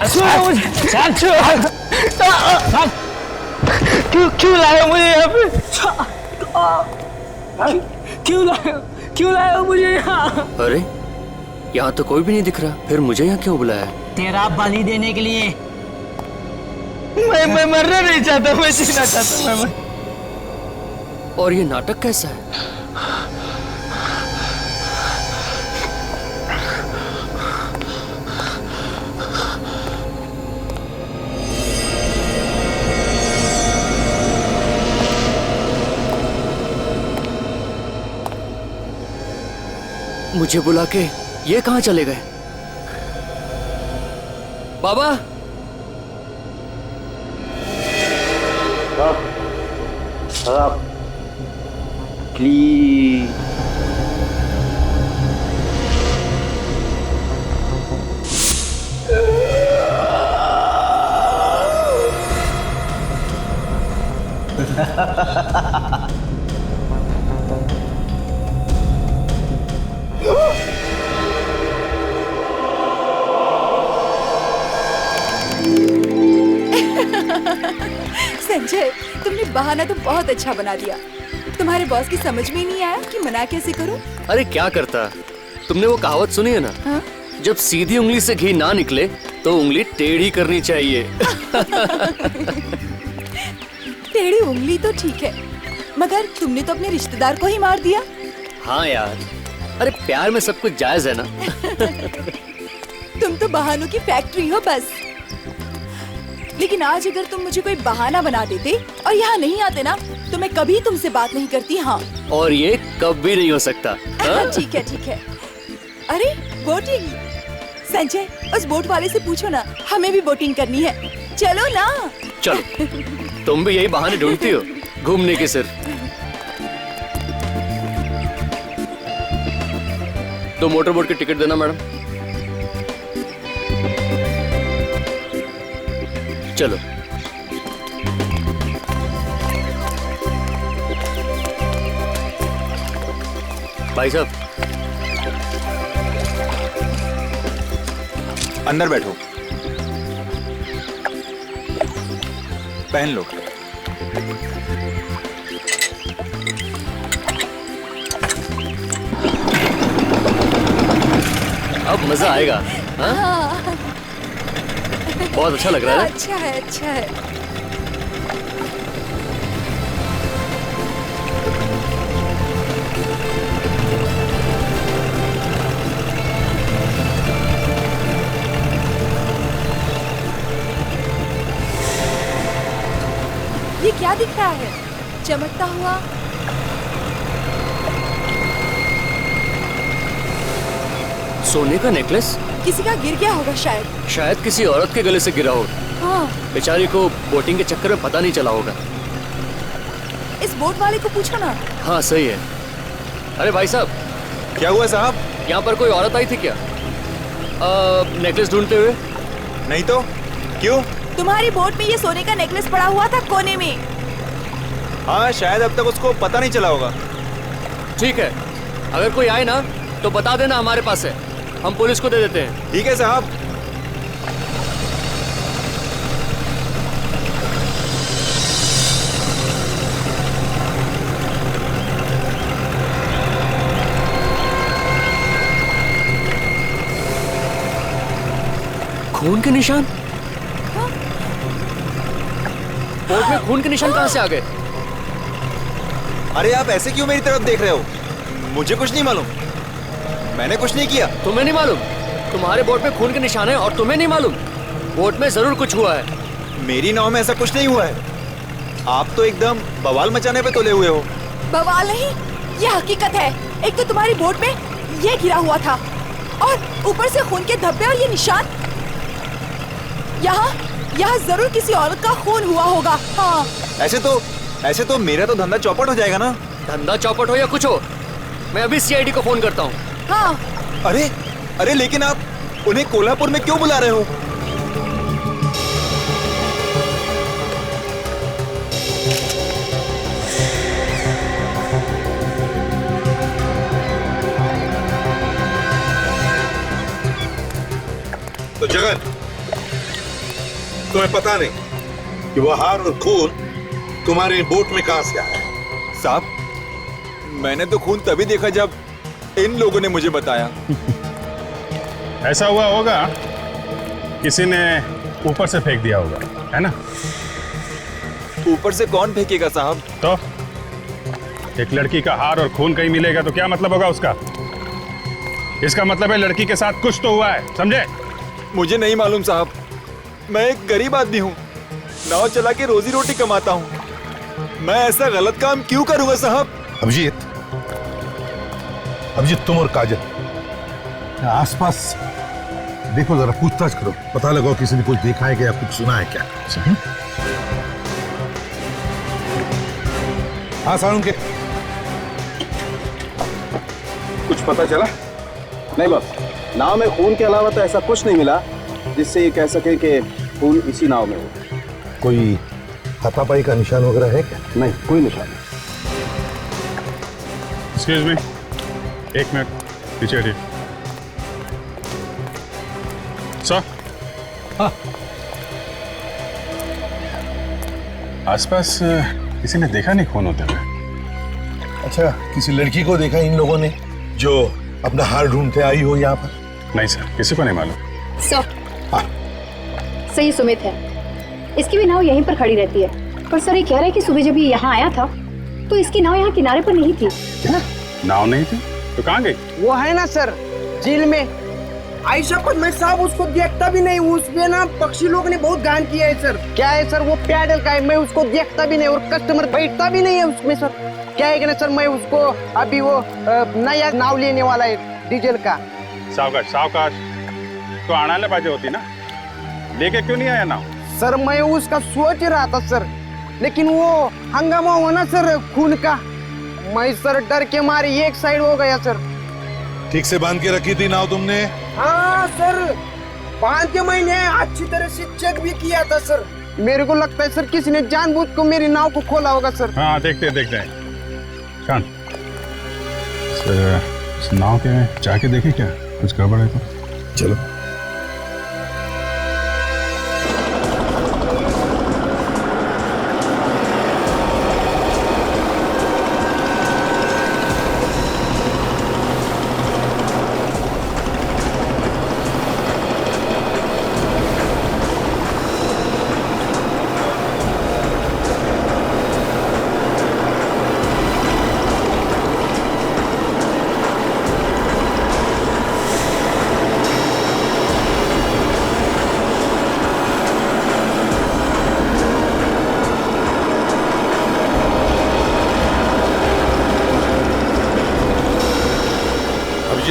छोड़ो मुझे, छोड़ो। क्यों लाए मुझे यहाँ पे? क्यों लाए हो मुझे यहाँ? अरे यहाँ तो कोई भी नहीं दिख रहा, फिर मुझे यहाँ क्यों बुलाया? तेरा बलि देने के लिए। मैं मरना नहीं चाहता, मैं जीना चाहता मैं। और ये नाटक कैसा है? मुझे बुला के ये कहाँ चले गए? बाबा, प्लीज संजय, तुमने बहाना तो बहुत अच्छा बना दिया। तुम्हारे बॉस की समझ में ही नहीं आया कि मना कैसे करूं? अरे क्या करता? तुमने वो कहावत सुनी है ना? हाँ? जब सीधी उंगली से घी ना निकले तो उंगली टेढ़ी करनी चाहिए। टेढ़ी उंगली तो ठीक है, मगर तुमने तो अपने रिश्तेदार को ही मार दिया। हाँ यार, अरे प्यार में सब कुछ जायज है ना। तुम तो बहानों की फैक्ट्री हो बस। लेकिन आज अगर तुम मुझे कोई बहाना बना देते और यहाँ नहीं आते ना, तो मैं कभी तुमसे बात नहीं करती। हाँ, और ये कभी नहीं हो सकता। ठीक है ठीक है। अरे बोटिंग, संजय उस बोट वाले से पूछो ना, हमें भी बोटिंग करनी है। चलो ना। चलो, तुम भी यही बहाने ढूंढती हो घूमने के सिर्फ। तो मोटर बोट की टिकट देना मैडम। चलो। भाई साहब, अंदर बैठो, पहन लो। अब मजा आएगा। हाँ? बहुत अच्छा लग रहा है। अच्छा है, अच्छा है। ये क्या दिख रहा है चमकता हुआ? सोने का नेकलेस? किसी का गिर गया होगा शायद। शायद किसी औरत के गले से गिरा हो। हाँ, बेचारी को बोटिंग के चक्कर में पता नहीं चला होगा। इस बोट वाले को पूछो ना। हाँ सही है। अरे भाई साहब, क्या हुआ साहब? यहाँ पर कोई औरत आई थी क्या नेकलेस ढूंढते हुए? नहीं तो क्यों? तुम्हारी बोट में ये सोने का नेकलेस पड़ा हुआ था कोने में। हाँ, शायद अब तक उसको पता नहीं चला होगा। ठीक है, अगर कोई आए ना तो बता देना, हमारे पास है, हम पुलिस को दे देते हैं। ठीक है साहब। खून के निशान? बोट में खून के निशान कहाँ से आ गए? अरे आप ऐसे क्यों मेरी तरफ देख रहे हो? मुझे कुछ नहीं मालूम, मैंने कुछ नहीं किया। तुम्हें नहीं मालूम? तुम्हारे बोट में खून के निशान है और तुम्हें नहीं मालूम? बोट में जरूर कुछ हुआ है। मेरी नाव में ऐसा कुछ नहीं हुआ है। आप तो एकदम बवाल मचाने पे तुले हुए हो। बवाल नहीं, ये हकीकत है। एक तो तुम्हारी बोट में ये गिरा हुआ था और ऊपर से खून के धब्बे और ये निशान। यहाँ जरूर किसी औरत का खून हुआ होगा। हाँ। ऐसे तो मेरा तो धंधा चौपट हो जाएगा ना। धंधा चौपट हो या कुछ हो, मैं अभी सीआईडी को फोन करता हूँ। हाँ। अरे लेकिन आप उन्हें कोल्हापुर में क्यों बुला रहे हो? तो जगत, तुम्हें पता नहीं कि वो हार और खून तुम्हारी बोट में कहां से आया? साहब मैंने तो खून तभी देखा जब इन लोगों ने मुझे बताया। ऐसा हुआ होगा, किसी ने ऊपर से फेंक दिया होगा, है ना? ऊपर से कौन फेंकेगा साहब? तो एक लड़की का हार और खून कहीं मिलेगा तो क्या मतलब होगा उसका? इसका मतलब है लड़की के साथ कुछ तो हुआ है, समझे? मुझे नहीं मालूम साहब, मैं एक गरीब आदमी हूँ, नाव चला के रोजी रोटी कमाता हूँ। मैं ऐसा गलत काम क्यों करूंगा साहब? अभिजीत, अभिजीत तुम और काजल आसपास देखो, जरा पूछताछ करो, पता लगाओ किसी ने कुछ देखा है क्या, कुछ सुना है क्या? हाँ साळुंखे, कुछ पता चला? नहीं बस, नाव में खून के अलावा तो ऐसा कुछ नहीं मिला जिससे ये कह सके कि खून इसी नाव में हो। कोई हाथापाई का निशान वगैरह है क्या? नहीं, कोई निशान नहीं। एक्सक्यूज मी, एक मिनट पीछे हटिए। सर, हाँ, आसपास किसी ने देखा नहीं खून होते हुए? अच्छा, किसी लड़की को देखा इन लोगों ने जो अपना हार ढूंढते आई हो यहाँ पर? नहीं सर, किसी को नहीं मालूम। सर, हाँ। सही सुमित है, इसकी भी नाव यहीं पर खड़ी रहती है। पर सर ये कह रहा है कि सुबह जब ये यहाँ आया था तो इसकी नाव यहाँ किनारे पर नहीं थी। क्या? नाव नहीं थी तो कहाँ गई? वो है ना सर, झील में। आयशा पर मैं साहब उसको देखता भी नहीं, उसमें ना पक्षी लोग ने बहुत गान किया है सर। क्या है सर, वो पैडल का है, मैं उसको देखता भी नहीं और कस्टमर बैठता भी नहीं है उसमें सर। क्या है कि ना सर, मैं उसको अभी वो नया नाव लेने वाला है डीजल का। सावकाश सावकाश, तो आना पाहिजे होती ना, लेके क्यों नहीं आया नाव? सर मैं उसका सोच रहा था सर, लेकिन वो हंगामा हुआ ना सर खून का, मैं सर डर के मारे एक साइड हो गया सर। ठीक से बांध के रखी थी नाव तुमने? हाँ सर, बांध के मैंने अच्छी तरह से चेक भी किया था सर। मेरे को लगता है सर किसी ने जानबूझ को मेरी नाव को खोला होगा सर। हाँ देखते हैं। शान, सर इस नाव के जाके देखिए क्या कुछ गड़बड़ है तो। चलो।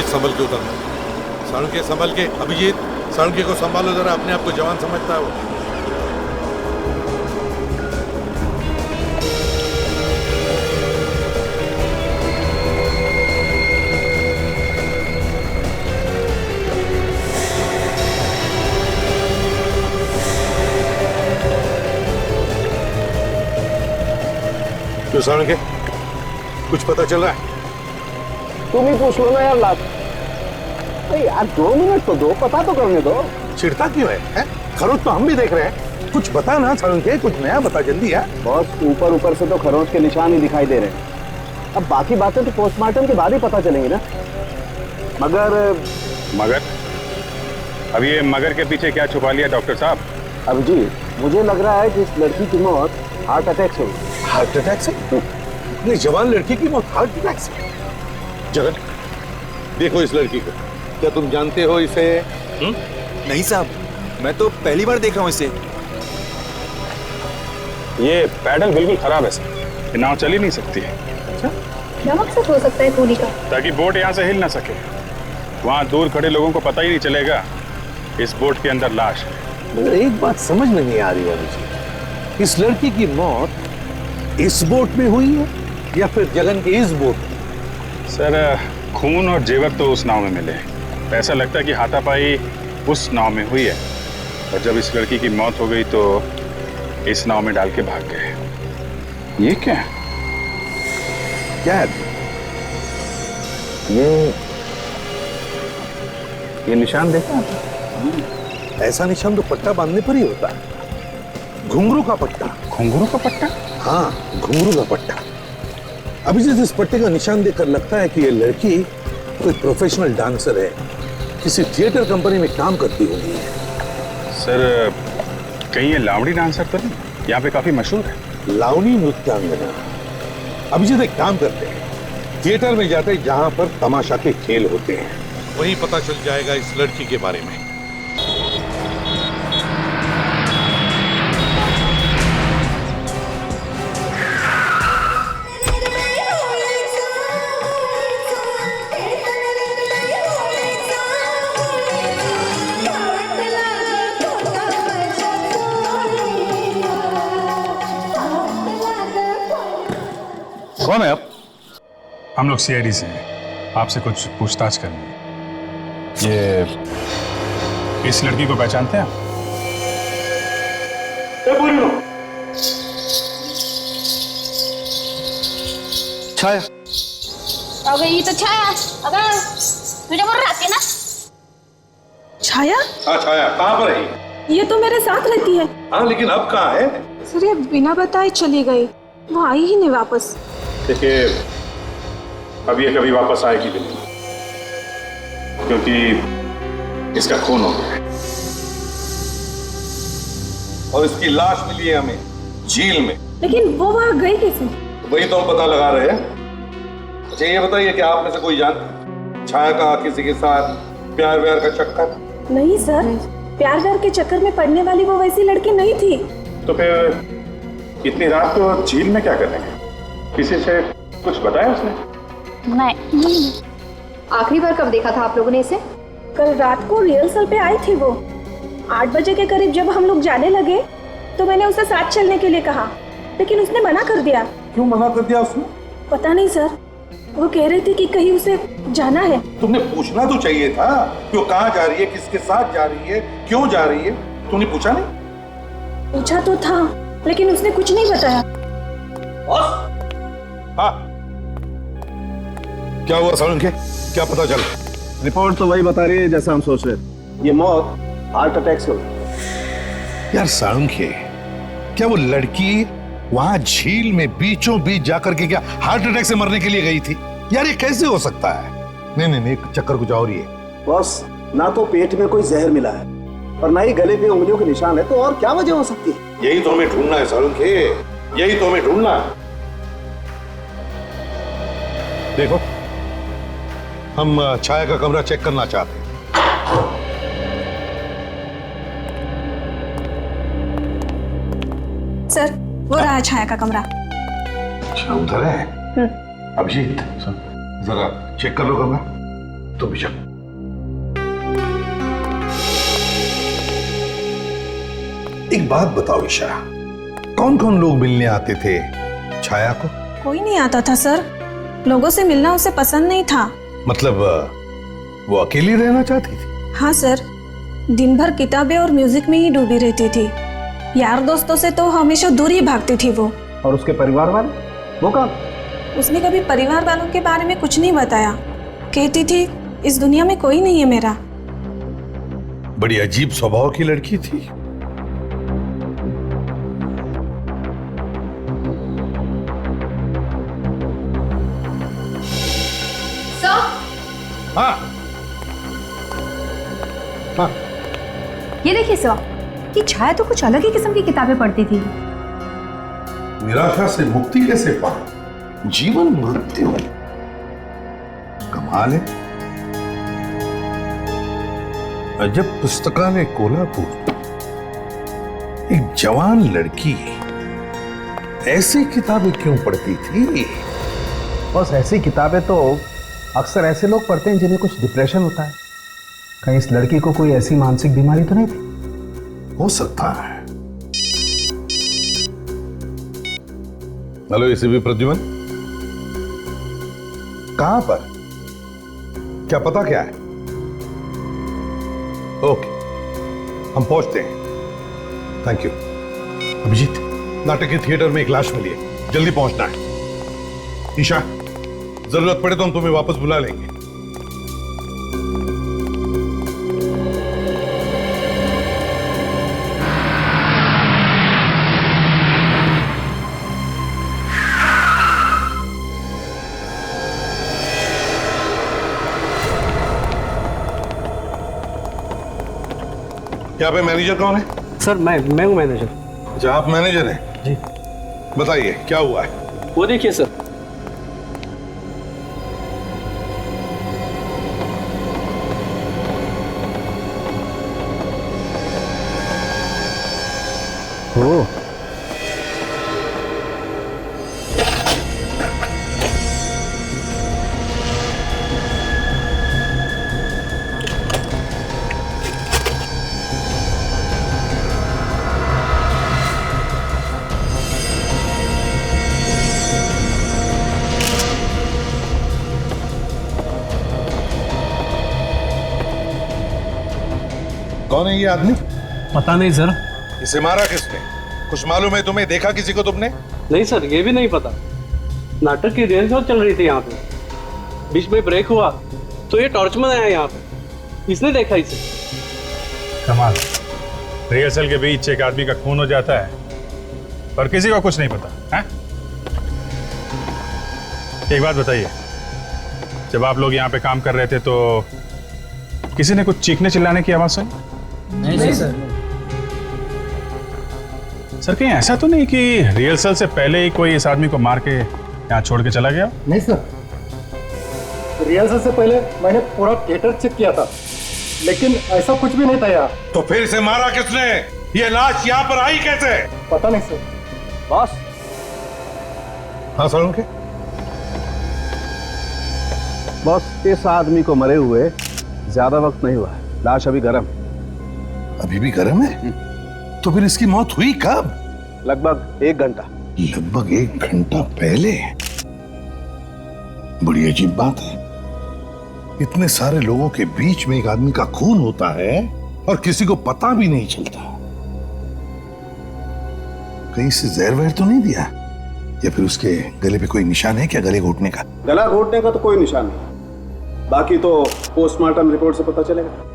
संभल के उतरना। साळुंखे संभल के। अभिजीत, साळुंखे को संभालो जरा, अपने आप को जवान समझता है वो। क्यों साळुंखे, कुछ पता चल रहा है? तुम ही पूछ लो ना यार लात। अरे यार 2 मिनट तो दो, पता तो करने दो। चिढ़ता क्यों है? खरोच तो हम भी देख रहे हैं, कुछ बता ना साळुंखे, कुछ नया बता जल्दी यार। बहुत ऊपर से तो खरोच के निशान ही दिखाई दे रहे हैं, अब बाकी बातें तो पोस्टमार्टम के बाद ही पता चलेंगी ना। मगर अब ये मगर के पीछे क्या छुपा लिया डॉक्टर साहब? अभिजीत, मुझे लग रहा है कि इस लड़की की मौत हार्ट अटैक से हुई। हार्ट अटैक से? इतनी जवान लड़की की मौत हार्ट अटैक से? जगन, देखो इस लड़की को, क्या तुम जानते हो इसे? नहीं साहब, मैं तो पहली बार देख रहा हूँ इसे। ये पैडल बिल्कुल खराब है सर, ये नाव चल ही नहीं सकती है। अच्छा, क्या मकसद हो सकता है खूनी का? ताकि बोट यहाँ से हिल ना सके, वहाँ दूर खड़े लोगों को पता ही नहीं चलेगा इस बोट के अंदर लाश है। मगर एक बात समझ में नहीं आ रही है मुझे, इस लड़की की मौत इस बोट में हुई है या फिर जगन की इस बोट में? सर खून और जेवर तो उस नाव में मिले, ऐसा लगता है कि हाथापाई उस नाव में हुई है और जब इस लड़की की मौत हो गई तो इस नाव में डाल के भाग गए। ये क्या है? क्या है ये निशान देखा? ऐसा निशान तो पट्टा बांधने पर ही होता है। घुंघरू का पट्टा। घुंघरू का पट्टा? हाँ, घुंघरू का पट्टा। अभिजीत, इस पट्टे का निशान देखकर लगता है कि ये लड़की कोई प्रोफेशनल डांसर है, किसी थिएटर कंपनी में काम करती होगी। सर, कहीं ये लावणी डांसर तो नहीं? यहाँ पे काफी मशहूर है। लावणी नृत्यांगना। अभिजीत, एक काम करते हैं, थिएटर में जाते हैं जहां पर तमाशा के खेल होते हैं, वहीं पता चल जाएगा इस लड़की के बारे में। कौन है आप? हम लोग सीआईडी से हैं, आपसे कुछ पूछताछ करनी है। ये इस लड़की को पहचानते हैं आप? छाया, अगं ही तर छाया, अगं तुझ्याबरोबर राहते ना? छाया? हाँ छाया, कहाँ पर है? ये तो मेरे साथ रहती है। हाँ, लेकिन अब कहाँ है? सर ये बिना बताए चली गई, वो आई ही नहीं वापस। देखिए, अब ये कभी वापस आएगी भी नहीं, क्योंकि इसका खून हो गया है। और इसकी लाश मिली है हमें झील में। लेकिन वो वहाँ गई कैसे? वही तो हम पता लगा रहे हैं। अच्छा ये बताइए कि आप में से कोई जानता छाया का किसी के साथ प्यार व्यार का चक्कर? नहीं सर, प्यार व्यार के चक्कर में पड़ने वाली वो वैसी लड़की नहीं थी। तो फिर इतनी रात को झील में क्या करेंगे? किसी से कुछ बताया उसने? नहीं। आखिरी बार कब देखा था आप लोगों ने इसे? कल रात को रिहर्सल पे आई थी वो। 8 बजे के करीब जब हम लोग जाने लगे तो मैंने उसे साथ चलने के लिए कहा, लेकिन उसने मना कर दिया। क्यों मना कर दिया उसने? पता नहीं सर, वो कह रही थी कि कहीं उसे जाना है। तुमने पूछना तो चाहिए था कि वो कहाँ जा रही है, किसके साथ जा रही है, क्यों जा रही है। तुमने पूछा नहीं? पूछा तो था, लेकिन उसने कुछ नहीं बताया। हाँ, क्या हुआ सालुंखे? क्या पता चला? रिपोर्ट तो वही बता रही है जैसा हम सोच रहे थे। ये मौत हार्ट अटैक से हुई। यार सालुंखे, क्या वो लड़की वहां झील में बीचों बीच जाकर के क्या हार्ट अटैक से मरने के लिए गई थी? यार ये कैसे हो सकता है? नहीं, चक्कर कुछ और ही है। बॉस, ना तो पेट में कोई जहर मिला है और ना ही गले पे उंगलियों के निशान है, तो और क्या वजह हो सकती है? यही तो हमें ढूंढना है सालुंखे, यही तो हमें ढूंढना है। देखो, हम छाया का कमरा चेक करना चाहते हैं। सर, वो रहा छाया का कमरा। अच्छा, उधर है। अभिजीत, जरा चेक कर लो कमरा। तुम भी चलो। एक बात बताओ ईशा, कौन कौन लोग मिलने आते थे छाया को? कोई नहीं आता था सर, लोगों से मिलना उसे पसंद नहीं था। मतलब वो अकेली रहना चाहती थी? हाँ सर, दिन भर किताबें और म्यूजिक में ही डूबी रहती थी। यार दोस्तों से तो हमेशा दूर ही भागती थी वो। और उसके परिवार वाले, वो कहाँ? उसने कभी परिवार वालों के बारे में कुछ नहीं बताया। कहती थी इस दुनिया में कोई नहीं है मेरा। बड़ी अजीब स्वभाव की लड़की थी। हाँ, हाँ। ये देखिए सर, कि छाया तो कुछ अलग ही किस्म की किताबें पढ़ती थी। निराशा से मुक्ति कैसे पाए? जीवन मृत्यु, कमाल है। अजब पुस्तकालय कोल्हापुर, एक जवान लड़की ऐसी किताबें क्यों पढ़ती थी? बस ऐसी किताबें तो अक्सर ऐसे लोग पढ़ते हैं जिन्हें कुछ डिप्रेशन होता है। कहीं इस लड़की को कोई ऐसी मानसिक बीमारी तो नहीं थी? हो सकता है। हेलो एसीपी प्रद्युमन, कहां पर? क्या पता क्या है? ओके, हम पहुंचते हैं। Thank you. अभिजीत, नाटक के थिएटर में एक लाश मिली है, जल्दी पहुंचना है। ईशा, जरूरत पड़े तो हम तुम्हें वापस बुला लेंगे। यहाँ पे मैनेजर कौन है? सर मैं हूँ मैनेजर। अच्छा, आप मैनेजर हैं? जी। बताइए क्या हुआ है? वो देखिए सर। ओ, कौन है ये आदमी? पता नहीं सर। इसे मारा किसने? कुछ मालूम है तुम्हें? देखा किसी को तुमने? नहीं सर, ये भी नहीं पता। नाटक की रिहर्सल चल रही थी यहाँ पे, बीच में ब्रेक हुआ तो ये टॉर्चमैन आया यहाँ पे, इसने देखा इसे। कमाल, रिहर्सल के बीच एक आदमी का खून हो जाता है पर किसी को कुछ नहीं पता है? एक बात बताइए, जब आप लोग यहाँ पे काम कर रहे थे तो किसी ने कुछ चीखने चिल्लाने की आवाज सुनी? नहीं सर। सर कहीं ऐसा तो नहीं कि रिहर्सल से पहले ही कोई इस आदमी को मार के यहाँ छोड़ के चला गया? नहीं सर, रिहर्सल से पहले मैंने पूरा थिएटर चेक किया था, लेकिन ऐसा कुछ भी नहीं था यहाँ। तो फिर इसे मारा किसने? ये लाश यहाँ पर आई कैसे? पता नहीं सर। बॉस। हाँ सर, उनके बॉस, इस आदमी को मरे हुए ज्यादा वक्त नहीं हुआ है, लाश अभी गर्म। अभी भी गर्म है? तो फिर इसकी मौत हुई कब? लगभग 1 घंटा। लगभग 1 घंटा पहले? बड़ी अजीब बात है, इतने सारे लोगों के बीच में एक आदमी का खून होता है और किसी को पता भी नहीं चलता। कहीं से जहर वहर तो नहीं दिया? या फिर उसके गले पे कोई निशान है क्या, गले घोटने का? गला घोटने का तो कोई निशान नहीं, बाकी तो पोस्टमार्टम रिपोर्ट से पता चलेगा।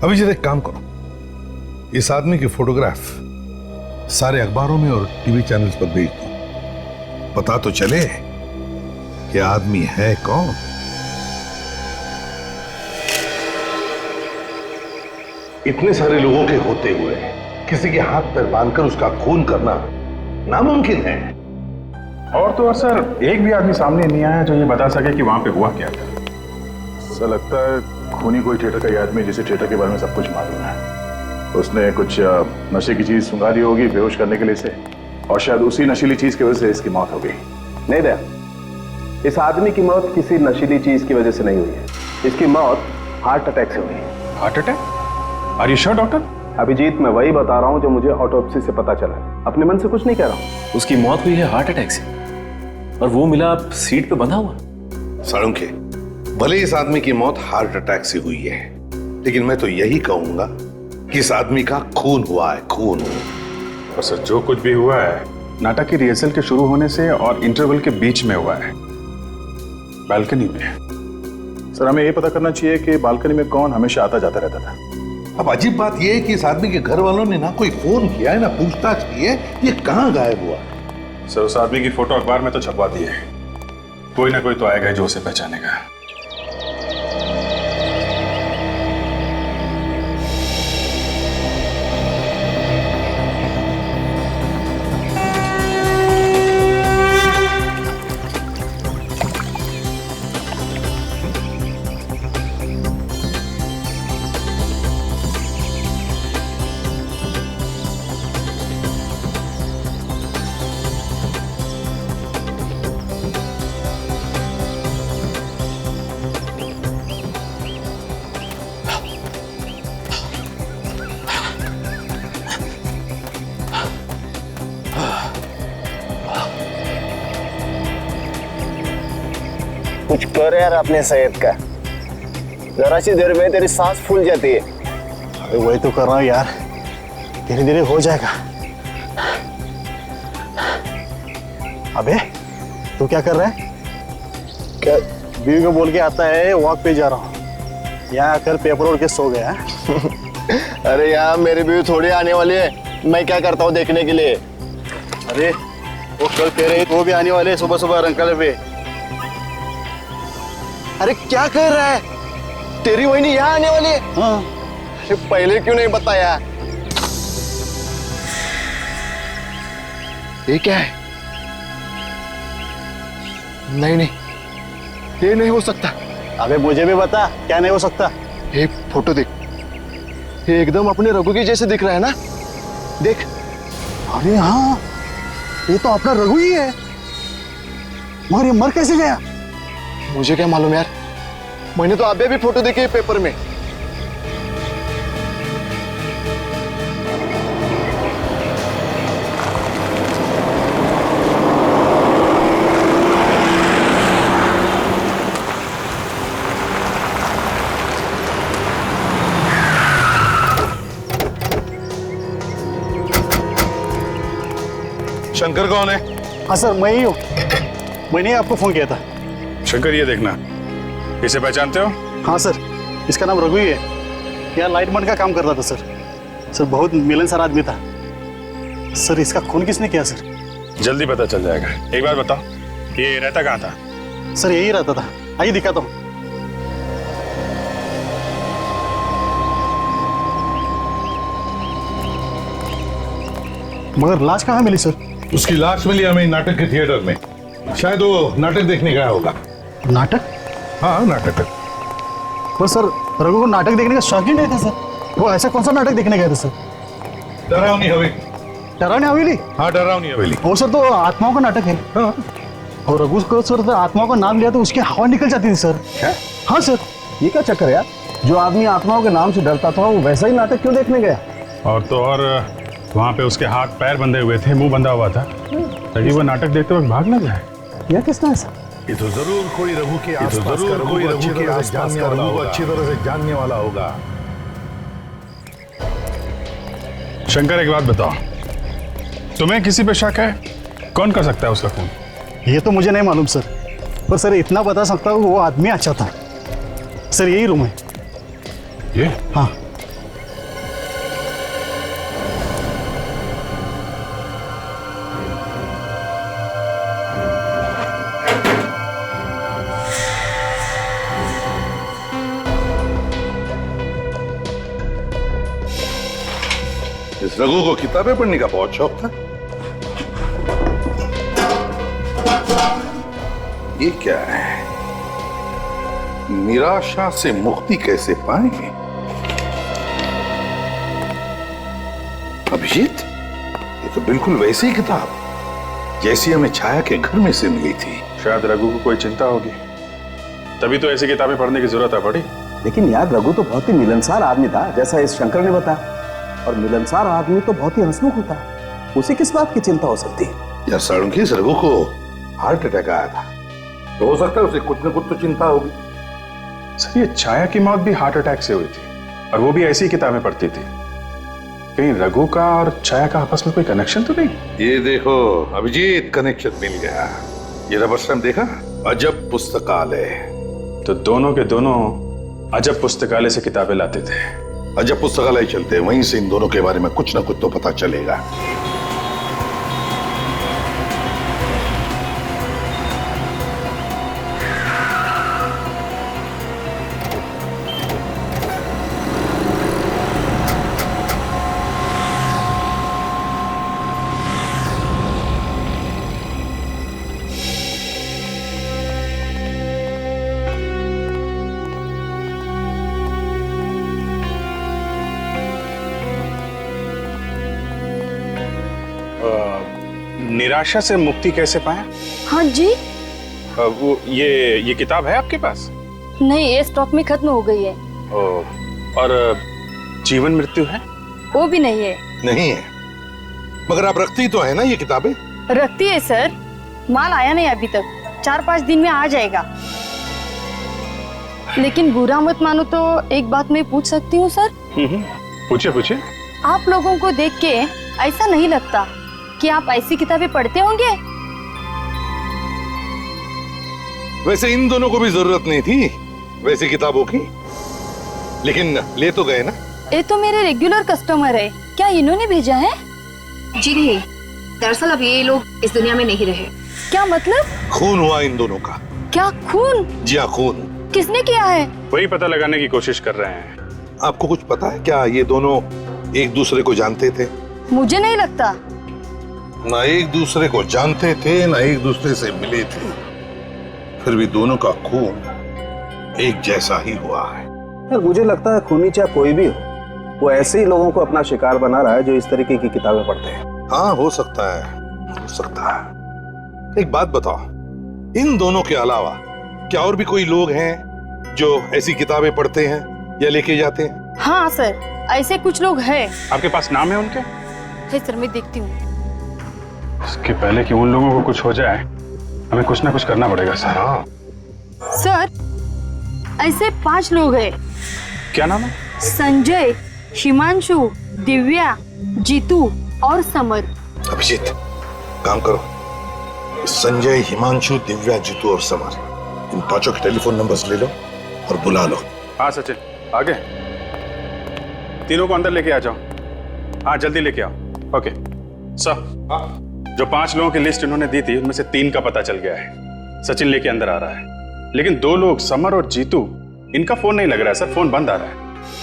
अभी जरा एक काम करो, इस आदमी की फोटोग्राफ सारे अखबारों में और टीवी चैनल्स पर भेज दो, पता तो चले कि आदमी है कौन। इतने सारे लोगों के होते हुए किसी के हाथ पैर बांधकर उसका खून करना नामुमकिन है। और तो और सर, एक भी आदमी सामने नहीं आया जो ये बता सके कि वहां पे हुआ क्या था। सर लगता है खूनी कोई थिएटर का आदमी जिसे थिएटर के बारे में सब कुछ मालूम है। उसने कुछ नशे की चीज सुंघा दी होगी बेहोश करने के लिए से, और शायद उसी नशीली चीज की वजह से इसकी मौत हो गई। नहीं दया, इस आदमी की मौत किसी नशीली चीज की वजह से नहीं हुई है, इसकी मौत हार्ट अटैक से हुई है। Heart attack? Are you sure doctor? Abhijit, मैं वही बता रहा हूँ जो मुझे ऑटोप्सी से पता चला है, अपने मन से कुछ नहीं कह रहा हूँ। उसकी मौत हुई है हार्ट अटैक से, और वो मिला सीट पे बंधा हुआ। साळुंखे, भले इस आदमी की मौत हार्ट अटैक से हुई है, लेकिन मैं तो यही कहूंगा कि इस आदमी का खून हुआ है, खून हुआ। और सर जो कुछ भी हुआ है नाटक की रिहर्सल के शुरू होने से और इंटरवल के बीच में हुआ है, बालकनी में। सर हमें ये पता करना चाहिए कि बालकनी में कौन हमेशा आता जाता रहता था। अब अजीब बात यह है कि इस आदमी के घर वालों ने ना कोई फोन किया है ना पूछताछ की है, ये कहां गायब हुआ? सर उस आदमी की फोटो अखबार में तो छपवा दी है, कोई ना कोई तो आएगा जो उसे पहचानेगा। कुछ कर यार अपने सेहत का, जरा सी देर में तेरी सांस फूल जाती है। अरे वही तो कर रहा हूँ यार, धीरे धीरे हो जाएगा। अबे तू क्या कर रहा है? क्या बीवी को बोल के आता है वॉक पे जा रहा हूँ, यहाँ आकर पेपर ओढ़ के सो गया। अरे यार मेरी बीवी थोड़ी आने वाली है, मैं क्या करता हूँ देखने के लिए। अरे वो कल कह रहे वो भी आने वाले सुबह सुबह रंकल पे। अरे क्या कर रहा है, तेरी वही यहाँ आने वाली है? हाँ। पहले क्यों नहीं बताया? ये क्या है? नहीं नहीं, ये नहीं हो सकता। अबे मुझे भी बता, क्या नहीं हो सकता? ये फोटो देख, ये एकदम अपने रघु के जैसे दिख रहा है ना? देख। अरे हाँ, ये तो अपना रघु ही है। मगर ये मर कैसे गया? मुझे क्या मालूम यार, मैंने तो अभी भी फोटो देखी है पेपर में। शंकर कौन है? हाँ सर, मैं ही हूँ। मैंने आपको फोन किया था। शंकर, ये देखना, इसे पहचानते हो? हाँ सर, इसका नाम रघु ही है। यहाँ लाइटमैन का काम करता था सर। सर बहुत मिलनसार आदमी था सर। इसका खून किसने किया सर? जल्दी पता चल जाएगा। एक बात बताओ, ये रहता कहाँ था? सर यही रहता था। आइए दिखाता हूँ। मगर लाश कहाँ मिली सर? उसकी लाश मिली हमें नाटक के थिएटर में। शायद वो नाटक देखने गया होगा। नाटक? हाँ, नाटक। पर सर रघु को नाटक देखने का शौक ही नहीं था सर। वो ऐसा कौन सा नाटक देखने गए थे सर? डरावनी हवेली। डरावनी हवेली? हाँ, डरावनी हवेली। वो सर तो आत्माओं का नाटक है। हाँ। और रघु को सर तो आत्माओं का नाम लिया तो उसकी हवा निकल जाती थी सर। क्या? हाँ सर। ये क्या चक्कर है यार? जो आदमी आत्माओं के नाम से डरता था वो वैसा ही नाटक क्यों देखने गया? और तो और वहाँ पे उसके हाथ पैर बंधे हुए थे, मुंह बंधा हुआ था, ताकि वो नाटक देखते वक्त भाग ना जाए। यह किसने ऐसा? ये तो जरूर कोई रघु के आसपास का रघु को अच्छी तरह से जानने वाला होगा। शंकर, एक बात बताओ, तुम्हें किसी पे शक है? कौन कर सकता है उसका खून? ये तो मुझे नहीं मालूम सर, पर सर इतना बता सकता हूँ वो आदमी अच्छा था सर। यही रूम है। ये? हाँ। इस रघु को किताबें पढ़ने का बहुत शौक था। ये क्या है? निराशा से मुक्ति कैसे पाएंगे? अभिजीत, ये तो बिल्कुल वैसी ही किताब जैसी हमें छाया के घर में से मिली थी। शायद रघु को कोई चिंता होगी, तभी तो ऐसी किताबें पढ़ने की जरूरत पड़ी। लेकिन यार रघु तो बहुत ही मिलनसार आदमी था, जैसा इस शंकर ने बताया। और मिलनसार आदमी तो बहुत ही हंसमुख होता है। उसे किस बात की चिंता हो सकती है? यार साळुंखे, इस रघु को हार्ट अटैक आया था, तो हो सकता है उसे कुछ न कुछ तो चिंता होगी। सर, ये छाया की मौत भी हार्ट अटैक से हुई थी, और वो भी ऐसी किताबें पढ़ती थी। कहीं रघु का और छाया का आपस में कोई कनेक्शन तो नहीं? ये देखो अभिजीत, कनेक्शन मिल गया। ये रबर स्टैम्प देखा? अजब पुस्तकालय। तो दोनों के दोनों अजब पुस्तकालय से किताबें लाते थे। अजब पुस्तकालय चलते हैं, वहीं से इन दोनों के बारे में कुछ ना कुछ तो पता चलेगा। निराशा से मुक्ति कैसे पाएं? हाँ जी। वो ये किताब है आपके पास? नहीं, ये स्टॉक में खत्म हो गई है। और जीवन मृत्यु है? वो भी नहीं है। नहीं है, मगर आप रखती तो है ना ये किताबें? रखती है सर, माल आया नहीं अभी तक, 4-5 दिन में आ जाएगा। लेकिन बुरा मत मानो तो एक बात मैं पूछ सकती हूँ सर? पूछिए पूछिए। आप लोगों को देख के ऐसा नहीं लगता कि आप ऐसी किताबें पढ़ते होंगे? वैसे इन दोनों को भी जरूरत नहीं थी वैसी किताबों की, लेकिन ले तो गए ना। ये तो मेरे रेगुलर कस्टमर है, क्या इन्होंने भेजा है? जी नहीं, दरअसल अब ये लोग इस दुनिया में नहीं रहे। क्या मतलब? खून हुआ इन दोनों का। क्या खून? जी हाँ, खून। किसने किया है? वही पता लगाने की कोशिश कर रहे हैं। आपको कुछ पता है क्या ये दोनों एक दूसरे को जानते थे? मुझे नहीं लगता। ना एक दूसरे को जानते थे ना एक दूसरे से मिले थे, फिर भी दोनों का खून एक जैसा ही हुआ है। यार मुझे लगता है खूनी चाहे कोई भी हो, वो ऐसे ही लोगों को अपना शिकार बना रहा है जो इस तरीके की किताबें पढ़ते हैं। हाँ हो सकता है, हो सकता है। एक बात बताओ, इन दोनों के अलावा क्या और भी कोई लोग हैं जो ऐसी किताबें पढ़ते हैं या लेके जाते हैं? हाँ सर, ऐसे कुछ लोग हैं। आपके पास नाम है उनके? है सर, मैं देखती हूँ। इसके पहले कि उन लोगों को कुछ हो जाए, हमें कुछ ना कुछ करना पड़ेगा सर। हाँ सर, ऐसे 5 लोग हैं। क्या नाम है? संजय, हिमांशु, दिव्या, जीतू और समर। अभिजीत, काम करो, संजय, हिमांशु, दिव्या, जीतू और समर, इन पांचों के टेलीफोन नंबर्स ले लो और बुला लो। हाँ सचिन, आगे तीनों को अंदर लेके आ जाओ। हाँ जल्दी लेके आओ। ओके सर, जो 5 लोगों की लिस्ट इन्होंने दी थी उनमें से 3 का पता चल गया है। सचिन लेके अंदर आ रहा है, लेकिन 2 लोग समर और जीतू, इनका फोन नहीं लग रहा है सर, फोन बंद आ रहा है।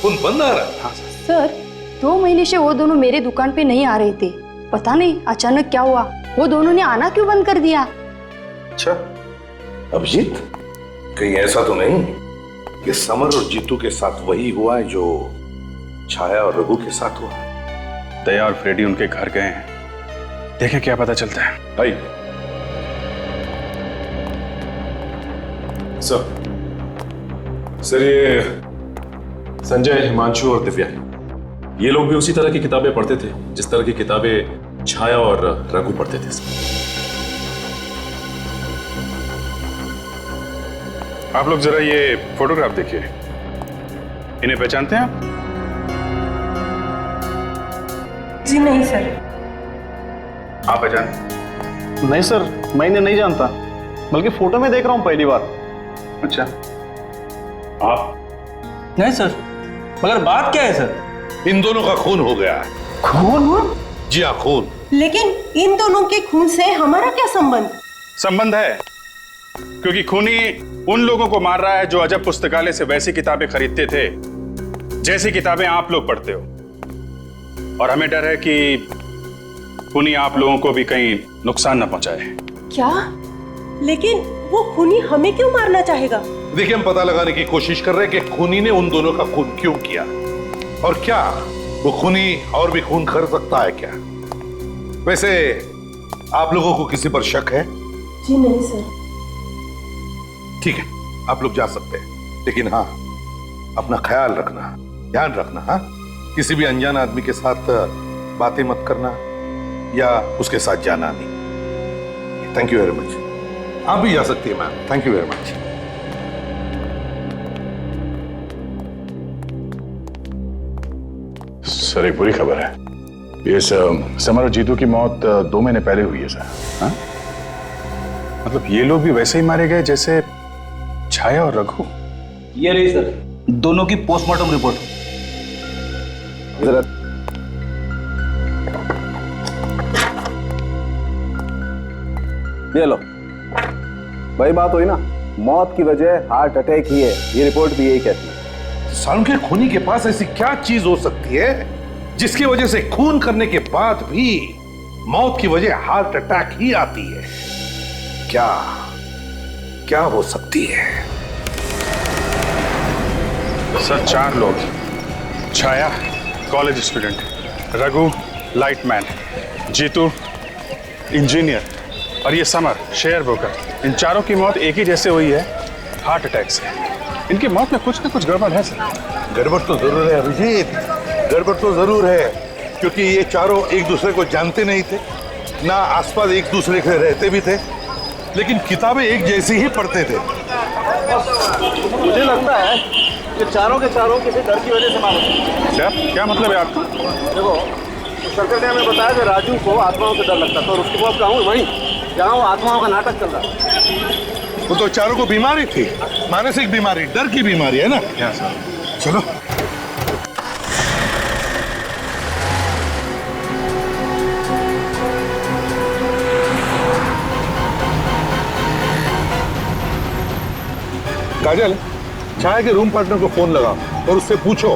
फोन बंद आ रहा है? हाँ सर, 2 महीने से वो दोनों मेरे दुकान पे नहीं आ रहे थे। पता नहीं अचानक क्या हुआ, वो दोनों ने आना क्यों बंद कर दिया। अच्छा अभिजीत, कहीं ऐसा तो नहीं कि समर और जीतू के साथ वही हुआ है जो छाया और रघु के साथ हुआ? दया और फ्रेडी उनके घर गए हैं, देखें क्या पता चलता है। भाई सर ये संजय, हिमांशु और दिव्या, ये लोग भी उसी तरह की किताबें पढ़ते थे जिस तरह की किताबें छाया और रघु पढ़ते थे। आप लोग जरा ये फोटोग्राफ देखिए, इन्हें पहचानते हैं आप? जी नहीं सर। आप पहचान? नहीं सर, मैं इन्हें नहीं जानता, बल्कि फोटो में देख रहा हूँ पहली बार। अच्छा, आप? नहीं सर, मगर बात क्या है सर? इन दोनों का खून हो गया है। खून? जी हाँ, खून। लेकिन इन दोनों के खून से हमारा क्या संबंध? संबंध है, क्योंकि खूनी उन लोगों को मार रहा है जो अजब पुस्तकालय से वैसी किताबें खरीदते थे जैसी किताबें आप लोग पढ़ते हो, और हमें डर है कि खूनी आप लोगों को भी कहीं नुकसान न पहुंचाए। क्या? लेकिन वो खूनी हमें क्यों मारना चाहेगा? देखिए, हम पता लगाने की कोशिश कर रहे हैं कि खूनी ने उन दोनों का खून क्यों किया, और क्या वो खूनी और भी खून कर सकता है क्या? वैसे आप लोगों को किसी पर शक है? जी नहीं सर। ठीक है, आप लोग जा सकते हैं, लेकिन हाँ, अपना ख्याल रखना, ध्यान रखना। हाँ, किसी भी अनजान आदमी के साथ बातें मत करना या उसके साथ जाना नहीं। Thank you very much. आप भी जा सकती है ma'am. Thank you very much. Sir, एक बुरी खबर है, ये समर और जीतू की मौत 2 महीने पहले हुई है सर। हाँ? मतलब ये लोग भी वैसे ही मारे गए जैसे छाया और रघु? ये रही सर दोनों की पोस्टमार्टम रिपोर्ट। ये लो भाई, बात हुई ना, मौत की वजह हार्ट अटैक ही है, ये रिपोर्ट भी यही कहती है। सालों के खूनी के पास ऐसी क्या चीज हो सकती है जिसकी वजह से खून करने के बाद भी मौत की वजह हार्ट अटैक ही आती है? क्या क्या हो सकती है? सर, 4 लोग, Chhaya college student, Raghu lightman, Jitu engineer और ये समर शेयर ब्रोकर, इन चारों की मौत एक ही जैसे हुई है, हार्ट अटैक से। इनकी मौत में कुछ ना कुछ गड़बड़ है सर। गड़बड़ तो जरूर है अभिजीत, गड़बड़ तो जरूर है, क्योंकि ये चारों एक दूसरे को जानते नहीं थे, ना आसपास एक दूसरे के रहते भी थे, लेकिन किताबें एक जैसी ही पढ़ते थे। मुझे लगता है कि चारों के चारों किसी डर की वजह से मारे। क्या मतलब है आपका? देखो, शंकर ने हमें बताया कि राजू को आत्माओं से डर लगता था, और उसके बाद कहूँ वहीं जहाँ वो आत्माओं का नाटक चल रहा है। वो तो चारों को बीमारी थी, मानसिक बीमारी, डर की बीमारी है ना। चलो काजल, छाया के रूम पार्टनर को फोन लगा और उससे पूछो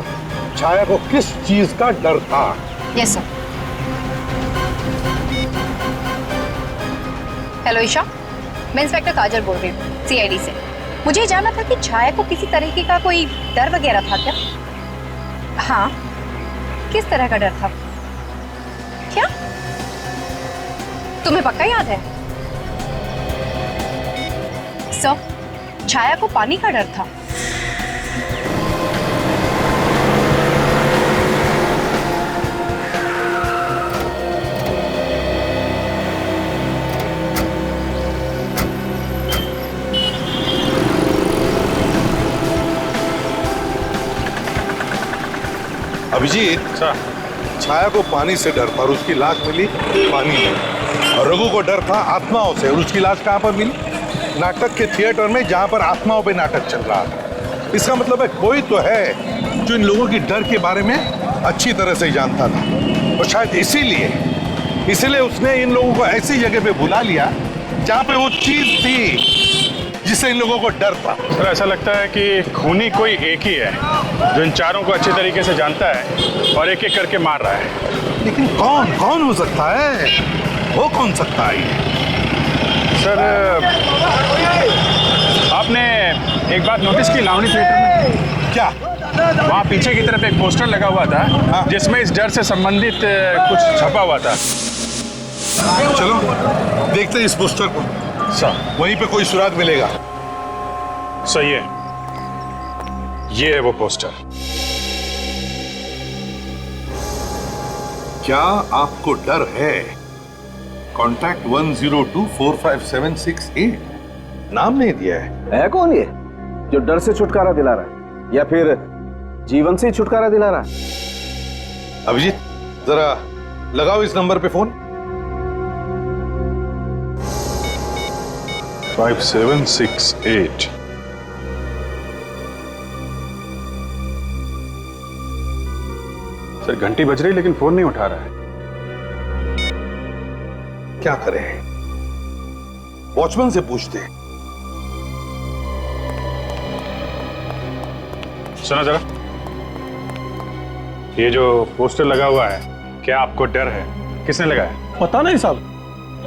छाया को किस चीज का डर था? Yes sir. हेलो ईशा, मैं इंस्पेक्टर काजल बोल रही हूँ सीआईडी से। मुझे जानना था कि छाया को किसी तरीके का कोई डर वगैरह था क्या? हाँ, किस तरह का डर था? क्या तुम्हें पक्का याद है? सर, छाया को पानी का डर था। अभिजीत, छाया को पानी से डर था और उसकी लाश मिली पानी में, और रघु को डर था आत्माओं से और उसकी लाश कहां पर मिली? नाटक के थिएटर में, जहां पर आत्माओं पे नाटक चल रहा था। इसका मतलब है कोई तो है जो इन लोगों की डर के बारे में अच्छी तरह से जानता था, और शायद इसीलिए उसने इन लोगों को ऐसी जगह पे बुला लिया जहां पे वो चीज थी जिससे इन लोगों को डर था। सर, ऐसा लगता है कि खूनी कोई एक ही है जो इन चारों को अच्छी तरीके से जानता है और एक एक करके मार रहा है। लेकिन कौन हो सकता है? वो कौन सकता है? सर, आपने एक बात नोटिस की लावणी थिएटर में? क्या? वहाँ पीछे की तरफ एक पोस्टर लगा हुआ था जिसमें इस डर से संबंधित कुछ छपा हुआ था। चलो देखते हैं इस पोस्टर को। सर, वहीं पे कोई सुराग मिलेगा। सही है, ये है वो पोस्टर। क्या आपको डर है? कॉन्टैक्ट 10245768। नाम नहीं दिया है कौन ये जो डर से छुटकारा दिला रहा है या फिर जीवन से छुटकारा दिला रहा है? अभिजीत, जरा लगाओ इस नंबर पे फोन। 5768। सर, घंटी बज रही लेकिन फोन नहीं उठा रहा है। क्या करें? वॉचमैन से पूछते। सुनो जरा, ये जो पोस्टर लगा हुआ है, क्या आपको डर है? किसने लगाया? पता नहीं साहब,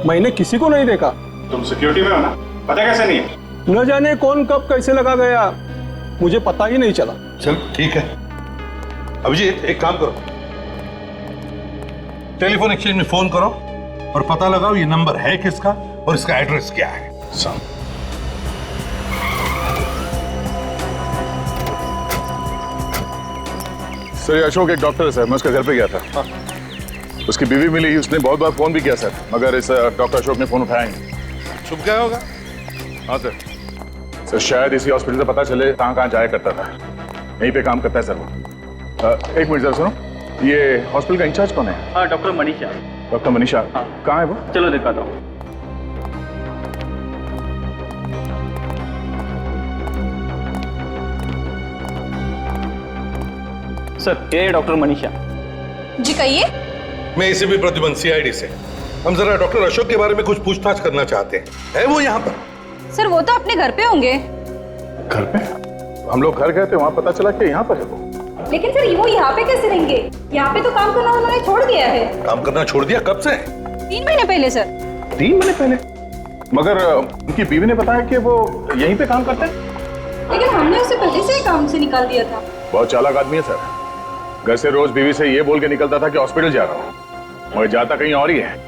मैंने किसी को नहीं देखा। तुम सिक्योरिटी में हो ना, पता कैसे नहीं है? न जाने कौन कब कैसे लगा गया, मुझे पता ही नहीं चला। चल ठीक है। अभिजीत, एक काम करो, टेलीफोन एक्सचेंज में फोन करो और पता लगाओ ये नंबर है किसका और इसका एड्रेस क्या है। सर, अशोक एक डॉक्टर है सर, मैं उसके घर पे गया था। उसकी बीवी मिली, उसने बहुत बार फोन भी किया सर, मगर इस डॉक्टर अशोक ने फोन उठाया नहीं। छुप गया होगा। हाँ सर। सर, शायद इसी हॉस्पिटल से पता चले कहाँ जाया करता था। यहीं पे काम करता है सर वो। एक मिनट जरा सुनो, ये हॉस्पिटल का इंचार्ज कौन है? हाँ, डॉक्टर मनीषा। डॉक्टर मनीषा? हाँ। कहाँ है वो? चलो दिखाता हूँ। सर, ये डॉक्टर मनीषा जी। कहिए। मैं इसी भी प्रतिबंध सीआईडी से। हम जरा डॉक्टर अशोक के बारे में कुछ पूछताछ करना चाहते हैं। है वो यहाँ पर? सर, वो तो अपने घर पे होंगे। घर पे? हम लोग घर गए थे, वहाँ पता चला कि यहाँ पर है वो। लेकिन सर, वो यहाँ पे कैसे रहेंगे? यहाँ पे तो काम करना उन्होंने छोड़ दिया है। काम करना छोड़ दिया? कब से? 3 महीने पहले सर। 3 महीने पहले? मगर उनकी बीवी ने बताया कि वो यहीं पे काम करते हैं। लेकिन हमने उसे पहले से ही काम से निकाल दिया था। बहुत चालाक आदमी है सर। घर से रोज बीवी से ये बोल के निकलता था कि हॉस्पिटल जा रहा हूँ, और जाता कहीं और ही है।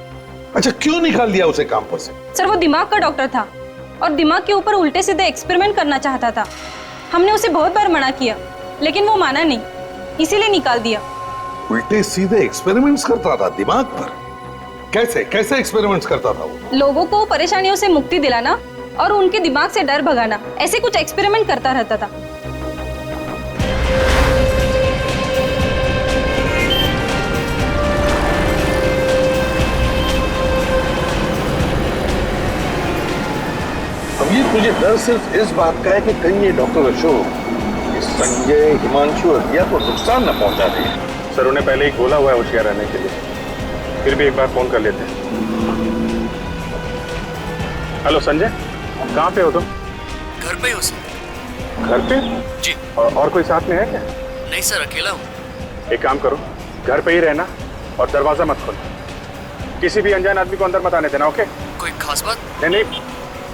अच्छा, क्यों निकाल दिया उसे काम पर से? सर, वो दिमाग का डॉक्टर था और दिमाग के ऊपर उल्टे सीधे एक्सपेरिमेंट करना चाहता था। हमने उसे बहुत बार मना किया, लेकिन वो माना नहीं, इसीलिए निकाल दिया। उल्टे सीधे एक्सपेरिमेंट्स करता था दिमाग पर? कैसे एक्सपेरिमेंट्स करता था वो? लोगों को परेशानियों से मुक्ति दिलाना और उनके दिमाग से डर भगाना, ऐसे कुछ एक्सपेरिमेंट करता रहता था। अब ये तुझे डर सिर्फ इस बात का है कि कहीं ये डॉक्टर अशोक इस संजय, हिमांशु और दिया को नुकसान न पहुंचा दे। सर, उन्हें पहले ही बोला हुआ है होशियार रहने के लिए, फिर भी एक बार फोन कर लेते हैं। हेलो संजय, कहाँ पे हो तुम? घर पे हो सर। घर पे? जी। और कोई साथ में है क्या? नहीं सर, अकेला हूँ। एक काम करो, घर पे ही रहना और दरवाजा मत खोलना। किसी भी अनजान आदमी को अंदर मत आने देना, ओके? कोई खास बात? नहीं,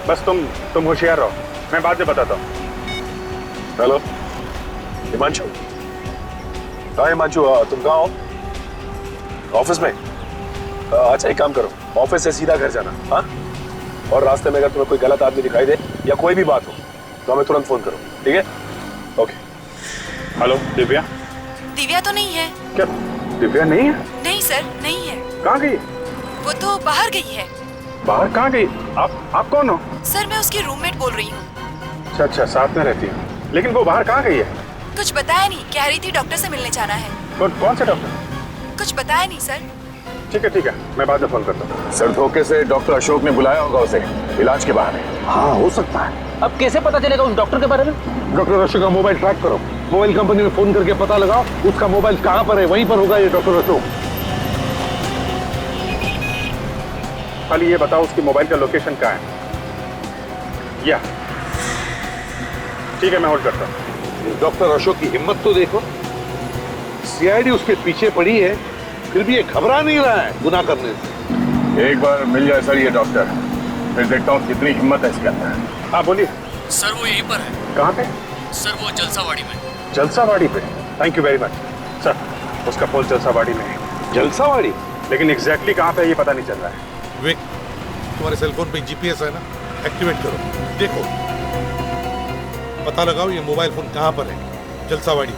बस तुम होशियार रहो, मैं बाद में बताता हूँ। हेलो हिमांशु। हाँ हिमांशु, तुम कहाँ हो? ऑफिस में? अच्छा एक काम करो, ऑफिस से सीधा घर जाना, हाँ? और रास्ते में अगर तुम्हें कोई गलत आदमी दिखाई दे या कोई भी बात हो तो हमें तुरंत फोन करो, ठीक है? ओके। हेलो दिव्या? दिव्या तो नहीं है। क्या दिव्या नहीं है? नहीं सर, नहीं है। कहाँ गई? वो तो बाहर गई है। बाहर कहाँ गई? आप कौन हो? सर मैं उसकी रूममेट बोल रही हूँ। अच्छा, साथ में रहती हूँ। लेकिन वो बाहर कहाँ गई है? कुछ बताया नहीं, कह रही थी डॉक्टर से मिलने जाना है। कौन से डॉक्टर? कुछ बताया नहीं सर। ठीक है, मैं बाद में फोन करता हूँ। सर धोखे से डॉक्टर अशोक ने बुलाया होगा उसे इलाज के बहाने। हाँ हो सकता है। अब कैसे पता चलेगा उस डॉक्टर के बारे में? डॉक्टर अशोक का मोबाइल ट्रैक करो, मोबाइल कंपनी में फोन करके पता लगाओ उसका मोबाइल कहाँ पर है, वहीं पर होगा ये डॉक्टर अशोक। खाली ये बताओ उसकी मोबाइल का लोकेशन कहाँ है? या ठीक है, मैं होल्ड करता हूँ। डॉक्टर अशोक की हिम्मत तो देखो, सीआईडी उसके पीछे पड़ी है, फिर भी ये घबरा नहीं रहा है गुनाह करने से। एक बार मिल जाए सर ये डॉक्टर, फिर देखता हूँ कितनी हिम्मत है इसके अंदर। हाँ बोलिए। सर वो यहीं पर है। कहाँ पे? सर वो जलसावाड़ी में। जलसावाड़ी पे? Thank you very much sir. उसका पोल जलसावाड़ी में है। जलसावाड़ी? लेकिन एग्जैक्टली कहाँ पे ये पता नहीं चल रहा है। विक, तुम्हारे सेलफोन पे जीपीएस है ना, एक्टिवेट करो, देखो पता लगाओ ये मोबाइल फोन कहाँ पर है। जलसावाड़ी।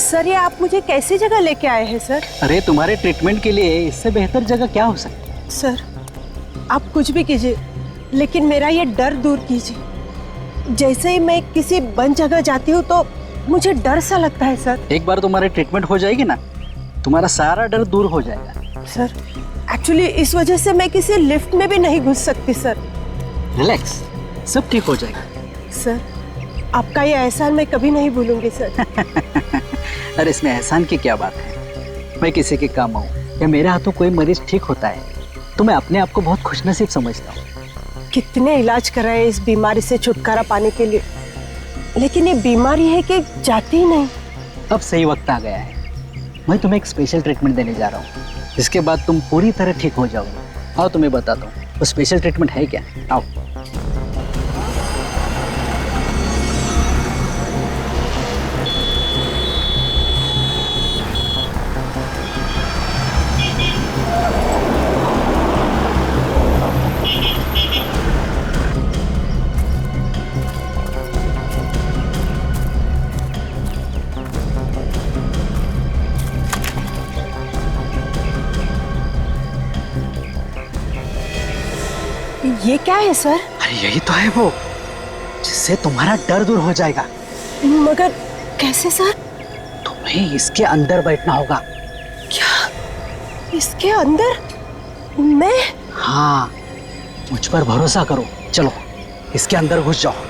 सर ये आप मुझे कैसी जगह लेके आए हैं सर? अरे तुम्हारे ट्रीटमेंट के लिए इससे बेहतर जगह क्या हो सकती है? सर आप कुछ भी कीजिए, लेकिन मेरा ये डर दूर कीजिए। जैसे ही मैं किसी बंद जगह जाती हूँ तो मुझे डर सा लगता है सर। एक बार तुम्हारी ट्रीटमेंट हो जाएगी ना, तुम्हारा सारा डर दूर हो जाएगा। सर एक्चुअली इस वजह से मैं किसी लिफ्ट में भी नहीं घुस सकती सर। रिलैक्स, सब ठीक हो जाएगा। सर आपका ये एहसान मैं कभी नहीं भूलूंगी सर। अरे इसमें एहसान की क्या बात है, मैं किसी के काम आऊँ या मेरे हाथों कोई मरीज ठीक होता है तो मैं अपने आप को बहुत खुशनसीब समझता हूँ। कितने इलाज कराए इस बीमारी से छुटकारा पाने के लिए, लेकिन ये बीमारी है कि जाती ही नहीं। अब सही वक्त आ गया है, मैं तुम्हें एक स्पेशल ट्रीटमेंट देने जा रहा हूँ, जिसके बाद तुम पूरी तरह ठीक हो जाओगे। आओ तुम्हें बताता हूँ वो स्पेशल ट्रीटमेंट है क्या। आओ। ये क्या है सर? अरे यही तो है वो, जिससे तुम्हारा डर दूर हो जाएगा। मगर कैसे सर? तुम्हें इसके अंदर बैठना होगा। क्या इसके अंदर? मैं? हाँ, मुझ पर भरोसा करो, चलो इसके अंदर घुस जाओ।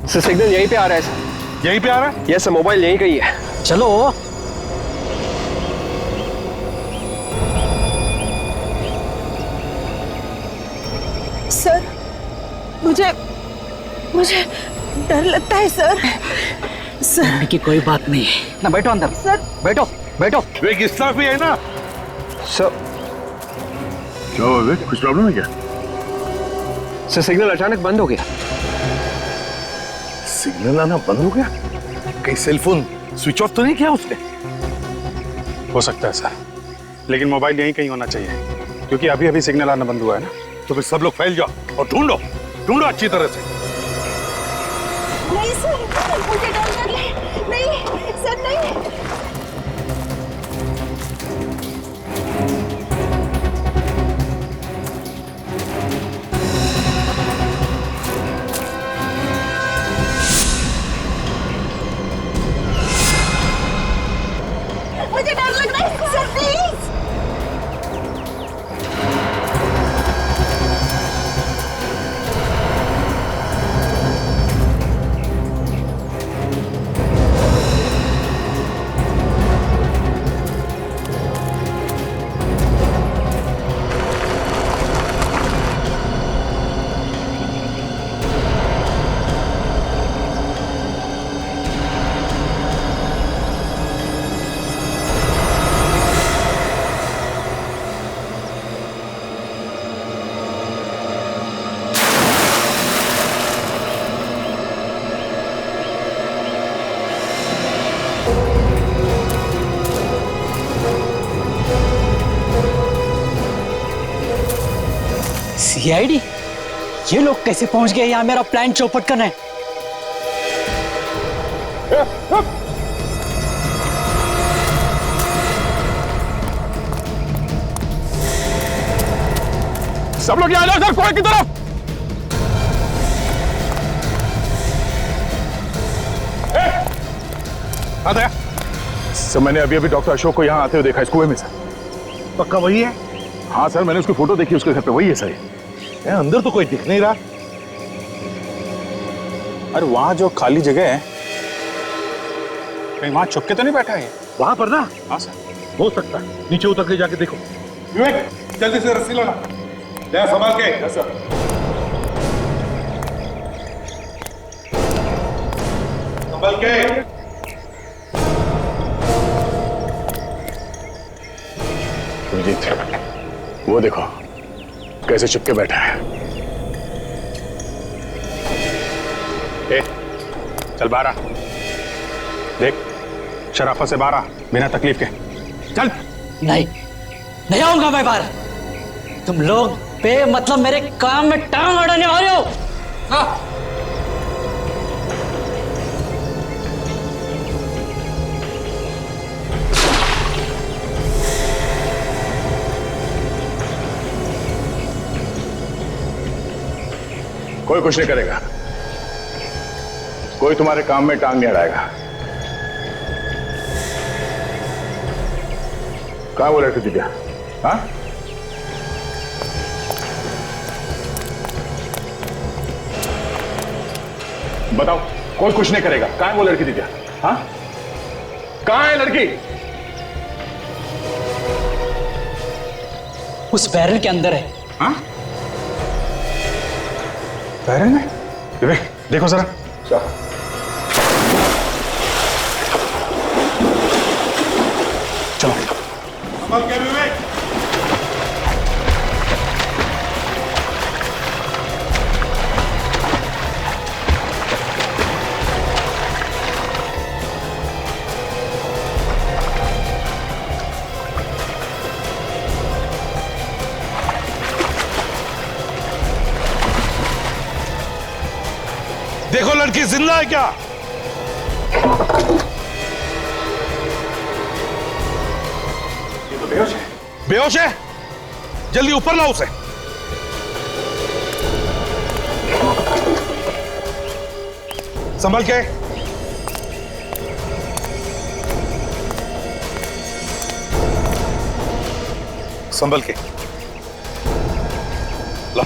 सर सिग्नल यहीं पे आ रहा है सर। यहीं पे आ रहा है? यस सर, मोबाइल यहीं का ही है। चलो। सर मुझे डर लगता है सर। डरने की कोई बात नहीं है ना, बैठो अंदर। सर बैठो बैठो। विक इस तरफ ही है ना? सर क्या हुआ विक, कुछ प्रॉब्लम है क्या? सर सिग्नल अचानक बंद हो गया। सिग्नल आना बंद हो गया? कहीं सेलफोन स्विच ऑफ तो नहीं किया उसने? हो सकता है सर, लेकिन मोबाइल यहीं कहीं होना चाहिए, क्योंकि अभी अभी सिग्नल आना बंद हुआ है ना। तो फिर सब लोग फैल जाओ और ढूंढो अच्छी तरह से। नहीं सर, मुझे डर लग रहा है। नहीं सर, नहीं। मुझे डर लग रहा है सर, प्लीज। सीआईडी? ये लोग कैसे पहुंच गए यहाँ मेरा प्लान चौपट करने? सब लोग यहाँ आ जाओ सर, कोई की तरफ। आता सर मैंने अभी अभी डॉक्टर अशोक को यहाँ आते हुए देखा इस कुएं में सर। पक्का वही है? हाँ सर, मैंने उसकी फोटो देखी, उसके घर पे वही है सर। अंदर तो कोई दिख नहीं रहा। अरे वहां जो खाली जगह है, कहीं वहां छुप के तो नहीं बैठा है? वहां पर ना? हाँ सर। हो सकता है, नीचे उतर के जाके देखो। विवेक जल्दी से रस्सी लाना, ले संभाल के। Yes sir. संभाल के। सुजीत, वो देखो कैसे छुप के बैठा है। ए, चल बाहर आ। देख, शराफत से बाहर आ, बिना तकलीफ के। चल। नहीं आऊंगा मैं बाहर। तुम लोग पे मतलब मेरे काम में टांग अड़ाने वाले हो। हाँ। कोई कुछ नहीं करेगा, कोई तुम्हारे काम में टांग नहीं अड़ाएगा। कहाँ वो लड़की दिव्या? हाँ? बताओ, कोई कुछ नहीं करेगा। कहाँ है वो लड़की दिव्या? हाँ? कहाँ है लड़की? उस बैरल के अंदर है। हाँ? बैरल में? विवेक देखो जरा। चलो। संभाल के विवेक। देखो लड़की जिंदा है क्या? ये तो बेहोश है। बेहोश है? जल्दी ऊपर लाओ उसे। संभल के। संभल के ला।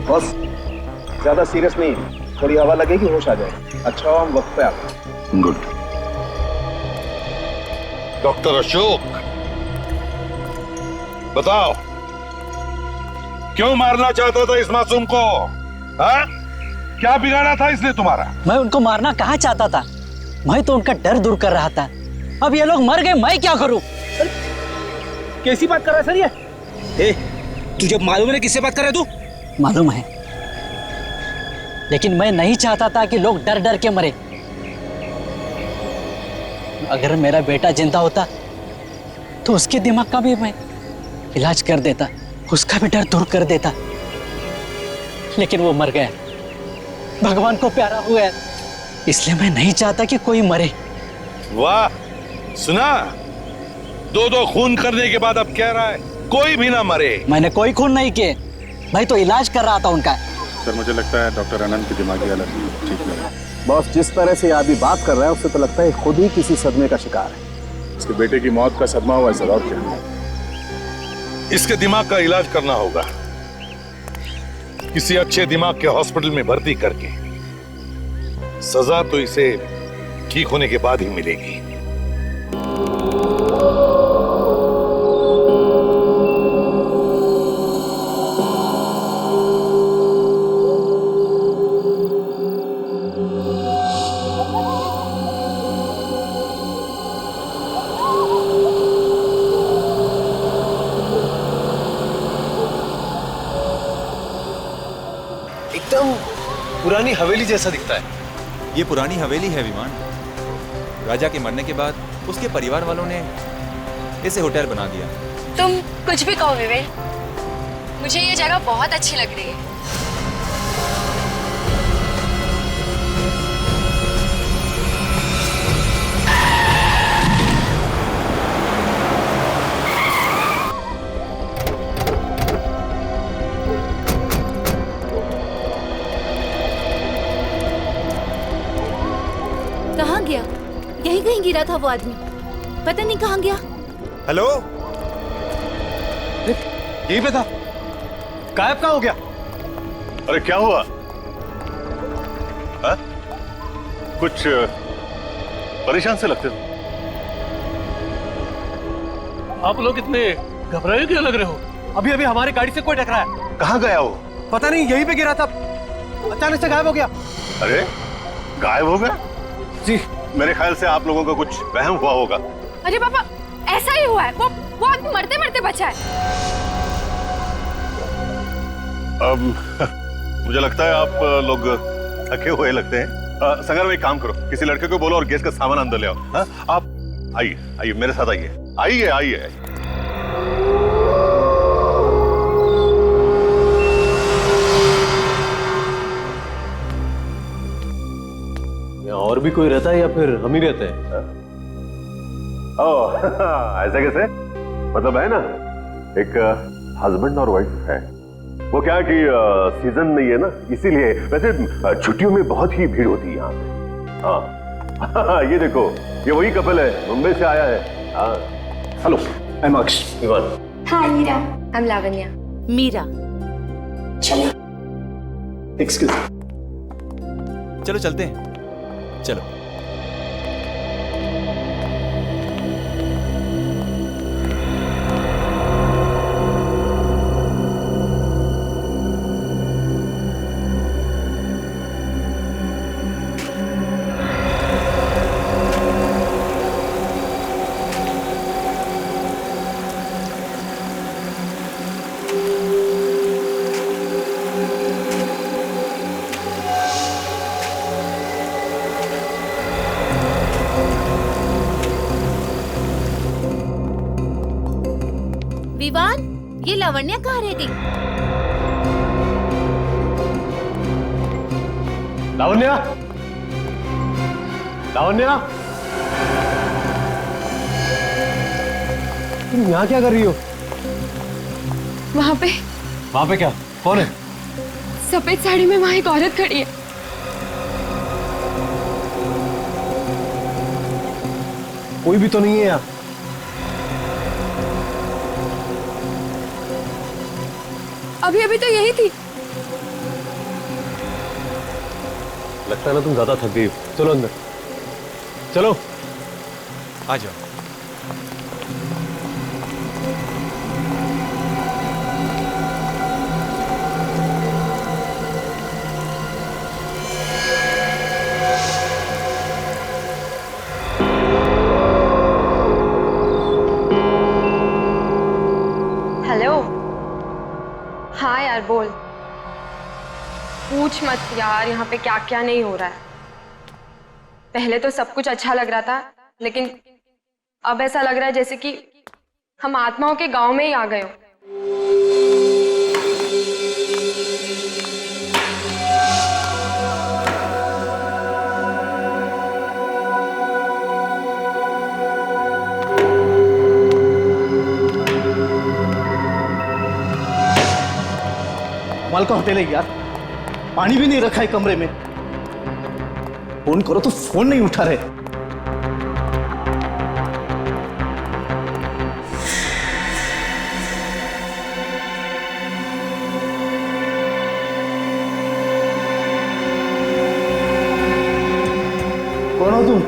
बस ज्यादा सीरियस नहीं, थोड़ी हवा लगेगी होश आ जाए। अच्छा हो हम वक्त पे आ गए। गुड। डॉक्टर अशोक, बताओ क्यों मारना चाहता था इस मासूम को? हाँ? क्या बिगाड़ा था इसने तुम्हारा? मैं उनको मारना कहाँ चाहता था, मैं तो उनका डर दूर कर रहा था। अब ये लोग मर गए, मैं क्या करूं? कैसी बात कर रहा है सर ये? तुझे मालूम है किससे बात कर रहा है तू? मालूम है, लेकिन मैं नहीं चाहता था कि लोग डर डर के मरे। अगर मेरा बेटा जिंदा होता तो उसके दिमाग का भी मैं इलाज कर देता, उसका भी डर दूर कर देता। लेकिन वो मर गया, भगवान को प्यारा हुआ है, इसलिए मैं नहीं चाहता कि कोई मरे। वाह, सुना? दो खून करने के बाद अब कह रहा है कोई भी ना मरे। मैंने कोई खून नहीं किए, मैं तो इलाज कर रहा था उनका। सर मुझे लगता है डॉक्टर आनंद की दिमागी हालत ठीक नहीं है। बॉस जिस तरह से अभी बात कर रहा है उससे तो लगता है खुद ही किसी सदमे का शिकार है। उसके बेटे की मौत का सदमा हुआ है सर, और क्या? इसके दिमाग का इलाज करना होगा, किसी अच्छे दिमाग के हॉस्पिटल में भर्ती करके। सजा तो इसे ठीक होने के बाद ही मिलेगी। एकदम पुरानी हवेली जैसा दिखता है। ये पुरानी हवेली है विमान। राजा के मरने के बाद उसके परिवार वालों ने इसे होटल बना दिया। तुम कुछ भी कहो विवेक, मुझे ये जगह बहुत अच्छी लग रही है। कहाँ गया? यहीं कहीं गिरा था वो आदमी, पता नहीं कहाँ गया। हेलो, यहीं पे था, गायब कहाँ हो गया? अरे क्या हुआ? हा? कुछ परेशान से लगते हो। आप लोग इतने घबराए क्यों लग रहे हो? अभी अभी हमारी गाड़ी से कोई टकराया। कहाँ गया वो? पता नहीं, यहीं पे गिरा था, अचानक से गायब हो गया। अरे गायब हो गया? जी, मेरे ख्याल से आप लोगों का कुछ वहम हुआ होगा। अरे पापा, ऐसा ही हुआ है। वो आदमी मरते मरते बचा है। अब मुझे लगता है आप लोग थके हुए लगते हैं। संगर में एक काम करो, किसी लड़के को बोलो और गैस का सामान अंदर ले आओ। हाँ? आप आइए आइए, मेरे साथ आइए आइए आइए। और भी कोई रहता है या फिर हम ही रहते हैं? ओह ऐसा कैसे? मतलब है ना, एक हस्बैंड और वाइफ है। वो क्या है कि सीजन नहीं है ना, इसीलिए। वैसे छुट्टियों में बहुत ही भीड़ होती है यहाँ पे। हाँ ये देखो, ये वही कपल है, मुंबई से आया है। हाँ हेलो, आई एम अक्ष इवान। Hi Meera, I am Lavanya. Meera. चलो एक्सक्यूज। चलो चलते हैं, चलो। विवान, ये लावण्या कहाँ रह गई? लावण्या, लावण्या, तुम यहाँ क्या कर रही हो? वहाँ पे वहाँ पे क्या? कौन है? सफेद साड़ी में वहाँ एक औरत खड़ी है। कोई भी तो नहीं है यहाँ। अभी अभी तो यही थी। लगता है ना तुम ज्यादा थक गई हो। चलो अंदर, चलो। आ जाओ। हेलो। हाँ यार बोल। पूछ मत यार, यहाँ पे क्या क्या नहीं हो रहा है। पहले तो सब कुछ अच्छा लग रहा था, लेकिन अब ऐसा लग रहा है जैसे कि हम आत्माओं के गांव में ही आ गए हो। कमाल का होटल है यार, पानी भी नहीं रखा है कमरे में। फोन करो तो फोन नहीं उठा रहे। कौन हो तुम?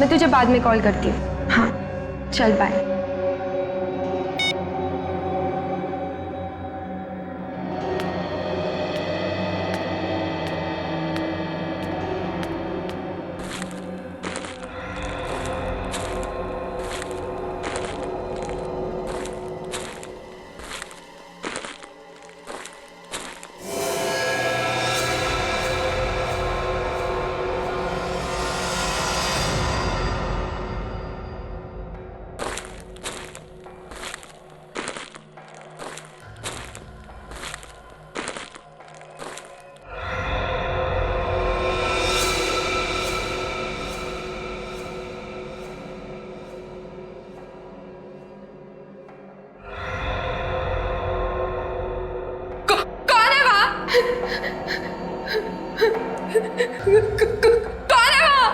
मैं तुझे बाद में कॉल करती हूँ। हाँ चल बाय। कौन है वो?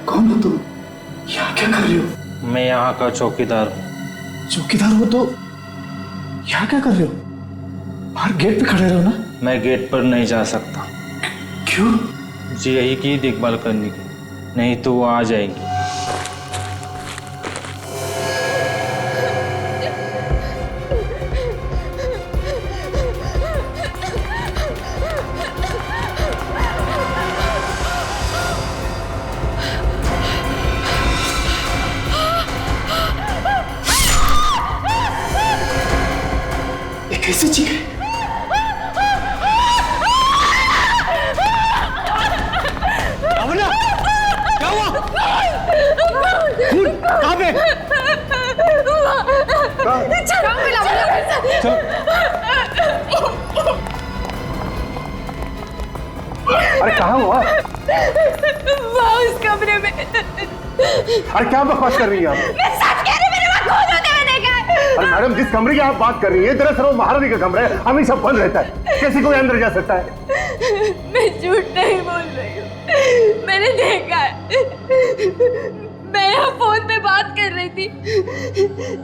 कौन हो तुम? यहाँ क्या कर रही हो? मैं यहाँ का चौकीदार हूँ। चौकीदार हो तो यहाँ क्या कर रहे हो? बाहर गेट पे खड़े रहो ना। मैं गेट पर नहीं जा सकता। क्यों? जी यही की देखभाल करने की, नहीं तो वो आ जाएगी। कैसे चीखे? अवना, क्या हुआ? खून कहाँ पे? अरे कहाँ हुआ? वहाँ उस कमरे में। अरे क्या बकवास कर रही है आप? मैं सच कह रही हूँ, मैंने वहाँ खून होते हुए देखा है। अरे मैडम, जिस कमरे की आप बात कर रही है दरअसल वो महारानी का कमरा है, हमेशा बंद रहता है, कैसे कोई अंदर जा सकता है? मैं झूठ नहीं बोल रही हूँ, मैंने देखा है। मैं यहाँ फोन पे बात कर रही थी,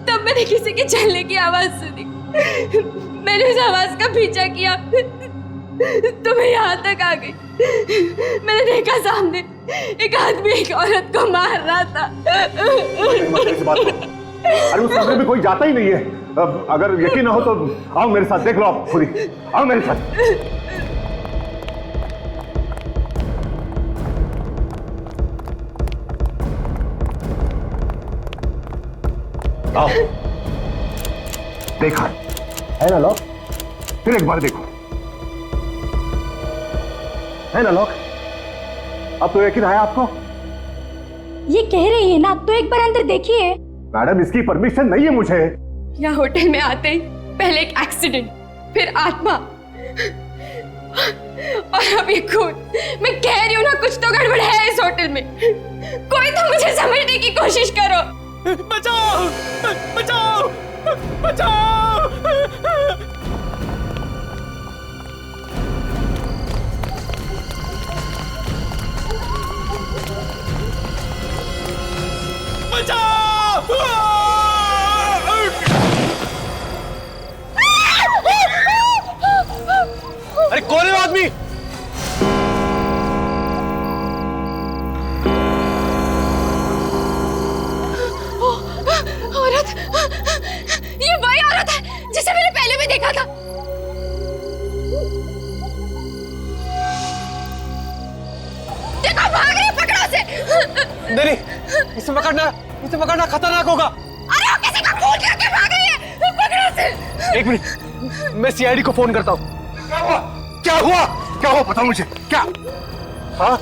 तब मैंने किसी के चलने की आवाज सुनी। मैंने उस आवाज का पीछा किया तो मैं यहाँ तक आ गई। मैंने देखा सामने एक आदमी एक औरत को मार रहा था। अरे उस कमरे में कोई जाता ही नहीं है। अब अगर यकीन ना हो तो आओ मेरे साथ, देख लो आप खुद ही, आओ मेरे साथ। आओ, देखा है ना लॉक? फिर एक बार देखो, है ना लॉक? अब तो यकीन आया आपको? ये कह रही है ना, तो एक बार अंदर देखिए। मैडम, इसकी परमिशन नहीं है मुझे। यहाँ होटल में आते ही पहले एक एक्सीडेंट, फिर आत्मा और अब ये खून। मैं कह रही हूँ ना, कुछ तो गड़बड़ है इस होटल में। कोई तो मुझे समझने की कोशिश करो। बचाओ, बचाओ, बचाओ। अरे कौन है वो आदमी? औरत, ये वही औरत है जिसे मैंने पहले भी देखा था। देखो, भाग रही है, पकड़ो उसे। नहीं, इसे पकड़ना खतरनाक होगा। अरे वो किसी का खून करके भाग रही है, पकड़ो उसे। एक मिनट, मैं सीआईडी को फोन करता हूँ। क्या हुआ? क्या हुआ बताओ मुझे, क्या? हाँ?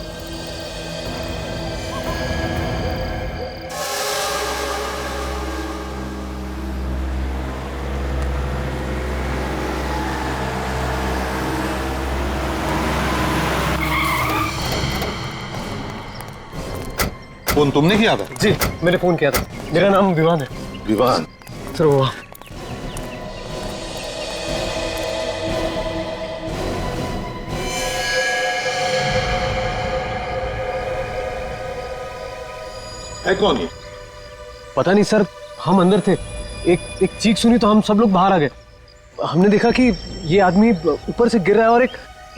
फोन तुमने किया था? जी, मैंने फोन किया था। मेरा नाम विवान है। विवान? सर वो है कौन ये? पता नहीं सर, हम अंदर थे, एक चीख सुनी तो हम सब लोग बाहर आ गए। हमने देखा कि ये आदमी ऊपर से गिर रहा है और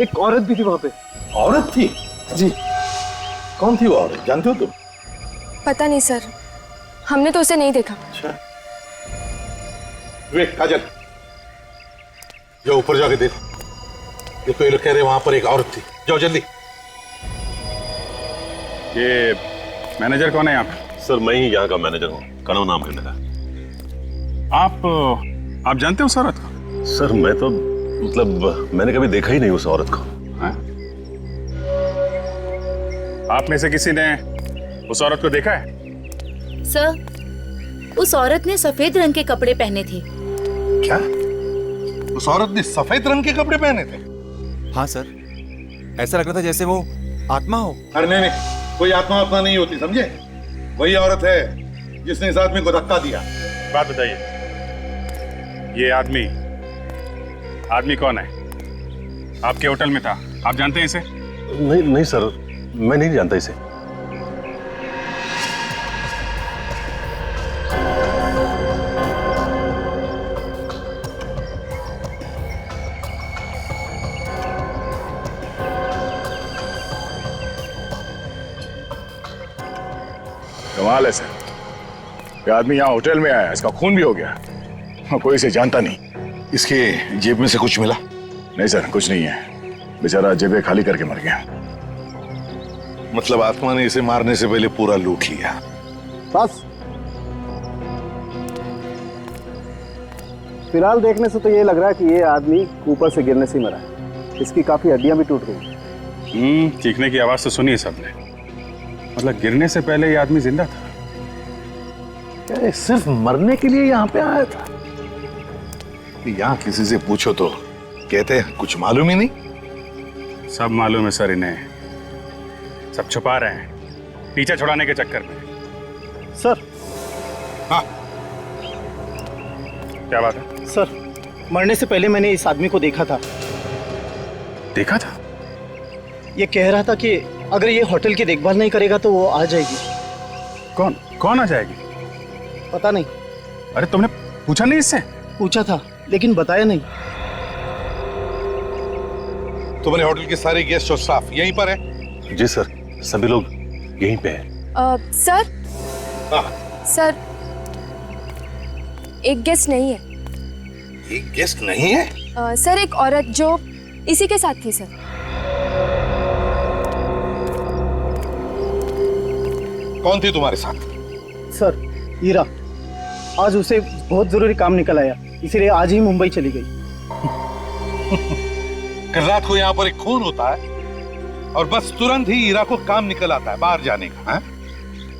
एक औरत भी थी वहां पे। औरत थी? जी। कौन थी वो औरत, जानते हो तुम? पता नहीं सर, हमने तो उसे नहीं देखा। अच्छा, वे काजल, जाओ ऊपर जाके देखो। देखो ये लोग कह रहे वहां पर एक औरत थी, जाओ जल्दी। ये मैनेजर कौन है यहाँ पे? सर मैं ही यहाँ का मैनेजर हूँ, कनव नाम है मेरा। आप जानते हो उस औरत को? सर मैं तो मतलब मैंने कभी देखा ही नहीं उस औरत को। हाँ? आप में से किसी ने उस औरत को देखा है? सर, उस औरत ने सफेद रंग के कपड़े पहने थे। क्या? उस औरत ने सफेद रंग के कपड़े पहने थे? हाँ सर, ऐसा लग रहा था जैसे वो आत्मा हो। अरे नहीं, कोई आत्मा नहीं होती, समझे? वही औरत है जिसने इस आदमी को धक्का दिया? बात बताइए, ये आदमी कौन है? आपके होटल में था, आप जानते हैं इसे? नहीं नहीं सर, मैं नहीं जानता इसे। कमाल है सर, ये आदमी यहाँ होटल में आया, इसका खून भी हो गया, कोई इसे जानता नहीं। इसके जेब में से कुछ मिला? नहीं सर, कुछ नहीं है, बेचारा जेबें खाली करके मर गया। मतलब आत्मा ने इसे मारने से पहले पूरा लूट लिया। बस फिलहाल देखने से तो ये लग रहा है कि ये आदमी ऊपर से गिरने से ही मरा है। इसकी काफी हड्डियां भी टूट गई। चीखने की आवाज तो सुनी है सबने, मतलब गिरने से पहले ये आदमी जिंदा था। क्या सिर्फ मरने के लिए यहाँ पे आया था? यहाँ किसी से पूछो तो कहते हैं कुछ मालूम ही नहीं। सब मालूम है सर इन्हें, सब छुपा रहे हैं पीछे छुड़ाने के चक्कर में। सर। हाँ क्या बात है? सर, मरने से पहले मैंने इस आदमी को देखा था। देखा था? ये कह रहा था कि अगर ये होटल की देखभाल नहीं करेगा तो वो आ जाएगी। कौन आ जाएगी? पता नहीं। अरे तुमने पूछा नहीं इससे? पूछा था लेकिन बताया नहीं। तुम्हारे होटल के सारे गेस्ट और स्टाफ यहीं पर है? जी सर, सभी लोग यहीं पे हैं। सर। सर, एक गेस्ट नहीं है। एक गेस्ट नहीं है? सर, एक औरत जो इसी के साथ थी सर। कौन थी तुम्हारे साथ? सर, हीरा। आज उसे बहुत जरूरी काम निकल आया, इसीलिए आज ही मुंबई चली गई। कल रात को यहाँ पर एक खून होता है और बस तुरंत ही हीरा को काम निकल आता है बाहर जाने का। है?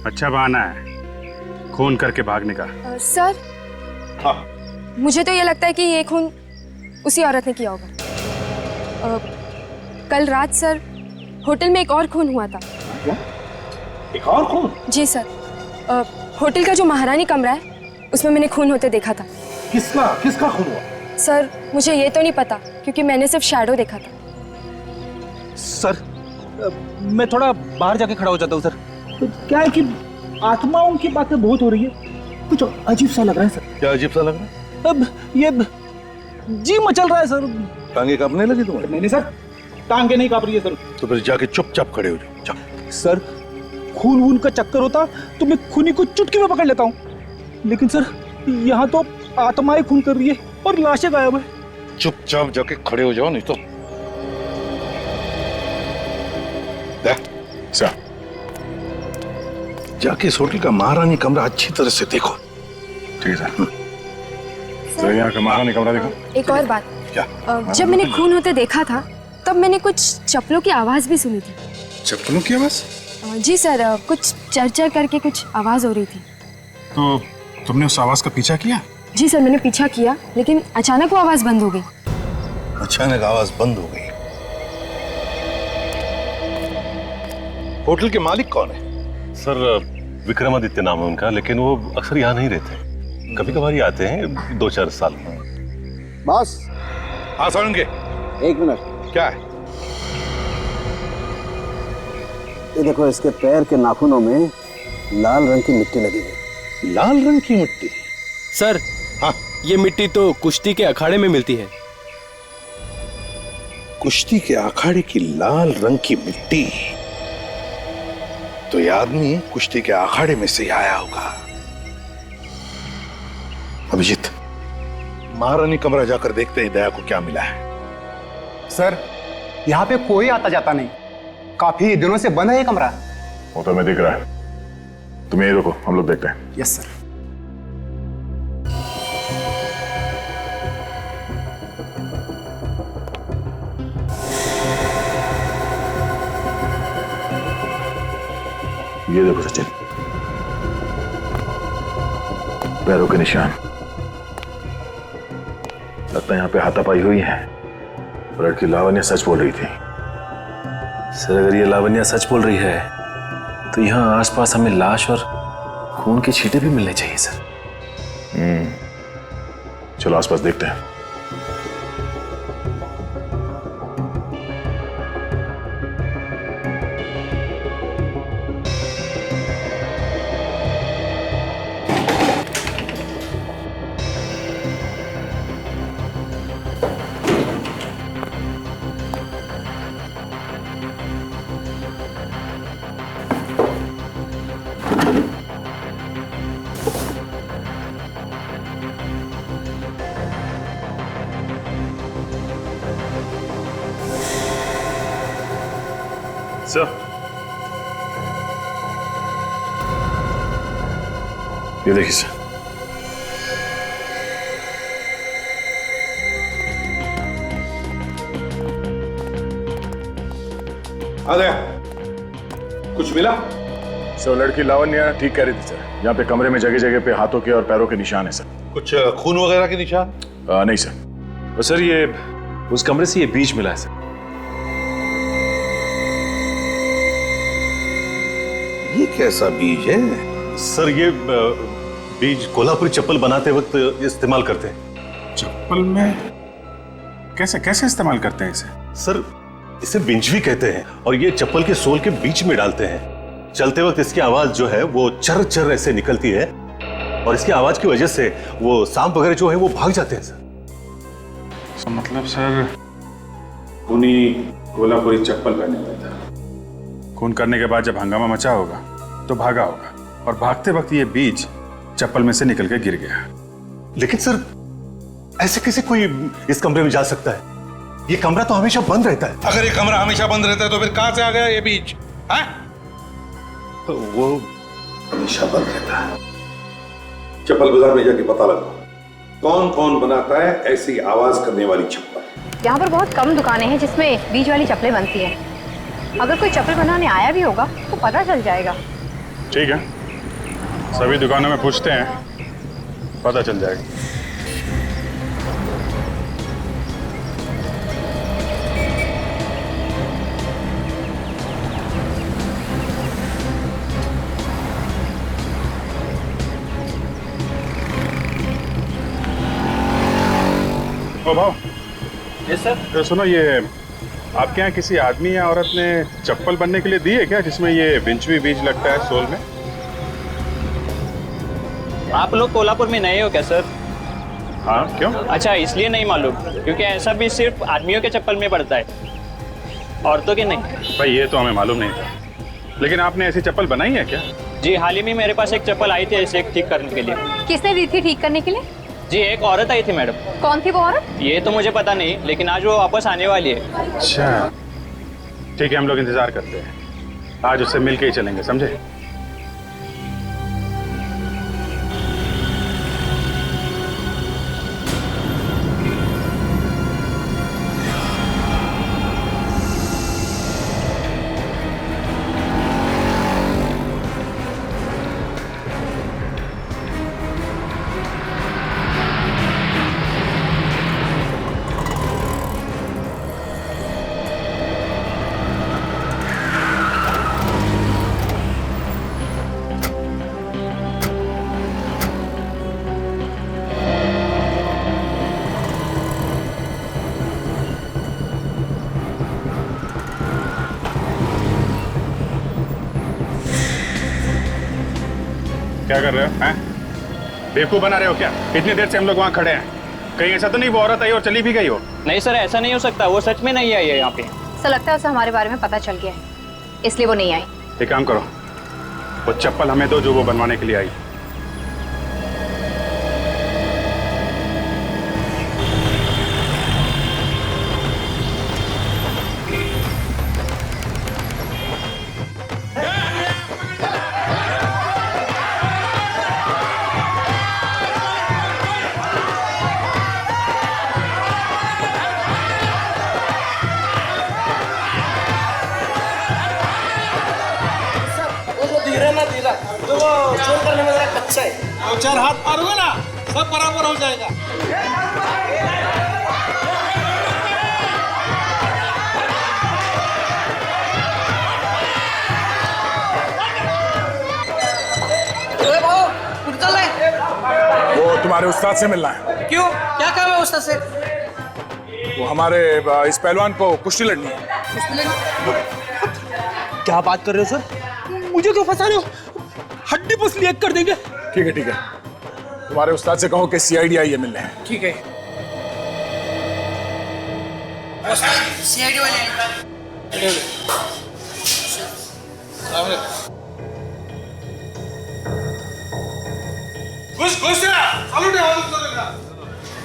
अच्छा बहाना है खून करके भागने का। सर। हाँ। मुझे तो ये लगता है कि ये खून उसी औरत ने किया होगा। कल रात सर होटल में एक और खून हुआ था। क्या? एक और खून? जी सर, होटल का जो महारानी कमरा है उसमें मैंने खून होते देखा था। किसका खून हुआ? सर, मुझे ये तो नहीं पता क्योंकि मैंने सिर्फ शैडो देखा था। सर, मैं थोड़ा बाहर जाके खड़ा हो जाता हूँ सर। तो क्या है कि आत्माओं की बातें बहुत हो रही है, कुछ अजीब सा लग रहा है सर। क्या अजीब सा लग रहा है? अब ये जी मचल रहा है सर। टांगे कांपने लगी तुम्हारी? नहीं सर, टांगे नहीं कांप रही है सर। तो फिर जाके चुपचाप खड़े हो जाओ। सर, खून वून का चक्कर होता तो मैं खूनी को चुटकी में पकड़ लेता हूँ, लेकिन सर यहाँ तो आत्माएं खून कर रही है और लाशें गायब है। चुपचाप जाके खड़े हो जाओ नहीं तो। सर, जाके इस होटल का महारानी कमरा अच्छी तरह से देखो। ठीक है सर, यहाँ का महारानी कमरा देखो। एक और बात। क्या? जब मैंने खून होते देखा था तब मैंने कुछ चप्पलों की आवाज भी सुनी थी। चप्पलों की आवाज? जी सर, कुछ चरचर करके कुछ आवाज हो रही थी। तो तुमने उस आवाज का पीछा किया? जी सर, मैंने पीछा किया लेकिन अचानक वो आवाज बंद हो गई। अचानक आवाज बंद हो गई। होटल के मालिक कौन है? सर, विक्रमादित्य नाम है उनका, लेकिन वो अक्सर यहाँ नहीं रहते, कभी कभार ही आते हैं 2-4 साल में। बॉस। हाँ सुनेंगे। एक मिनट। क्या है? ये देखो, इसके पैर के नाखूनों में लाल रंग की मिट्टी लगी हुई। लाल रंग की मिट्टी? सर। हाँ। ये मिट्टी तो कुश्ती के अखाड़े में मिलती है। कुश्ती के अखाड़े की लाल रंग की मिट्टी? तो ये आदमी कुश्ती के अखाड़े में से आया होगा। अभिजीत, महारानी कमरा जाकर देखते हैं दया को क्या मिला है। सर, यहाँ पे कोई आता जाता नहीं, काफी दिनों से बंद है ये कमरा। वो तो हमें दिख रहा है, तुम यही रुको, हम लोग देखते हैं। Yes sir. ये देखो सचिन, पैरों के निशान, लगता है यहाँ पे हाथापाई हुई है। लड़की लावण्या सच बोल रही थी। सर, अगर ये लावण्या सच बोल रही है तो यहाँ आसपास हमें लाश और खून के छींटे भी मिलने चाहिए सर। चलो आसपास देखते हैं। सर, ये देखिए सर। आ गया। कुछ मिला? सर लड़की लावण्या ठीक कह रही थी सर, यहाँ पे कमरे में जगह जगह पे हाथों के और पैरों के निशान है सर। कुछ खून वगैरह के निशान? नहीं सर। सर ये उस कमरे से ये बीज मिला है सर। ये कैसा बीज है? सर ये बीज कोल्हापुरी चप्पल बनाते वक्त इस्तेमाल करते हैं। चप्पल में कैसे कैसे इस्तेमाल करते हैं इसे? सर इसे बिंजवी कहते हैं और ये चप्पल के सोल के बीच में डालते हैं। चलते वक्त इसकी आवाज जो है वो चर चर ऐसे निकलती है और इसकी आवाज की वजह से वो सांप वगैरह जो है वो भाग जाते हैं सर। मतलब सर खूनी कोल्हापुरी चप्पल पहने हुआ था। खून करने के बाद जब हंगामा मचा होगा तो भागा होगा और भागते वक्त ये बीज चप्पल में से निकल के गिर गया। लेकिन सर ऐसे कैसे कोई इस कमरे में जा सकता है? ये कमरा तो हमेशा बंद रहता है। अगर ये कमरा हमेशा बंद रहता है तो फिर कहां से आ गया ये बीज? तो वो हमेशा बंद रहता है। चप्पल बाजार में जाके पता लगा कौन कौन बनाता है ऐसी आवाज करने वाली चप्पल। यहाँ पर बहुत कम दुकानें हैं जिसमें बीज वाली चप्पलें बनती हैं। अगर कोई चप्पल बनाने आया भी होगा तो पता चल जाएगा। ठीक है, सभी दुकानों में पूछते हैं, पता चल जाएगा। ओ भाव। Yes sir. तो सुनो, ये आपके यहाँ किसी आदमी या औरत ने चप्पल बनने के लिए दी है क्या जिसमें ये बिंचवी बीज लगता है सोल में? आप लोग कोल्हापुर में नए हो क्या सर? हाँ, क्यों? अच्छा, इसलिए नहीं मालूम क्योंकि ऐसा भी सिर्फ आदमियों के चप्पल में पड़ता है, औरतों के नहीं। भाई ये तो हमें मालूम नहीं था, लेकिन आपने ऐसी चप्पल बनाई है क्या? जी, हाल ही में मेरे पास एक चप्पल आई थी ऐसे ठीक करने के लिए। किसने दी थी ठीक करने के लिए? जी, एक औरत आई थी मैडम। कौन थी वो औरत? ये तो मुझे पता नहीं, लेकिन आज वो वापस आने वाली है। अच्छा, ठीक है, हम लोग इंतजार करते हैं। आज उससे मिलके ही चलेंगे, समझे? क्या कर रहे हो? हैं? बेवकूफ बना रहे हो क्या? इतनी देर से हम लोग वहाँ खड़े हैं। कहीं ऐसा तो नहीं वो औरत आई और चली भी गई हो? नहीं सर, ऐसा नहीं हो सकता, वो सच में नहीं आई है यहाँ पे। ऐसा लगता है उसे हमारे बारे में पता चल गया है, इसलिए वो नहीं आई। एक काम करो, वो चप्पल हमें दो जो वो बनवाने के लिए आई। तो वो चोर करने में जरा कच्चा है। दो चार हाथ मारोगे ना सब बराबर हो जाएगा। तुम्हारे उस्ताद से मिलना है। क्यों, क्या काम है उस्ताद से? वो हमारे इस पहलवान को कुश्ती लड़नी है। क्या बात कर रहे हो सर? मुझे क्यों फंसा रहे हो? हड्डी पसली एक कर देंगे। ठीक है ठीक है, तुम्हारे उस्ताद से कहो कि सीआईडी आई है मिलने। ठीक है। सीआईडी वाले घुस घुस चालू दे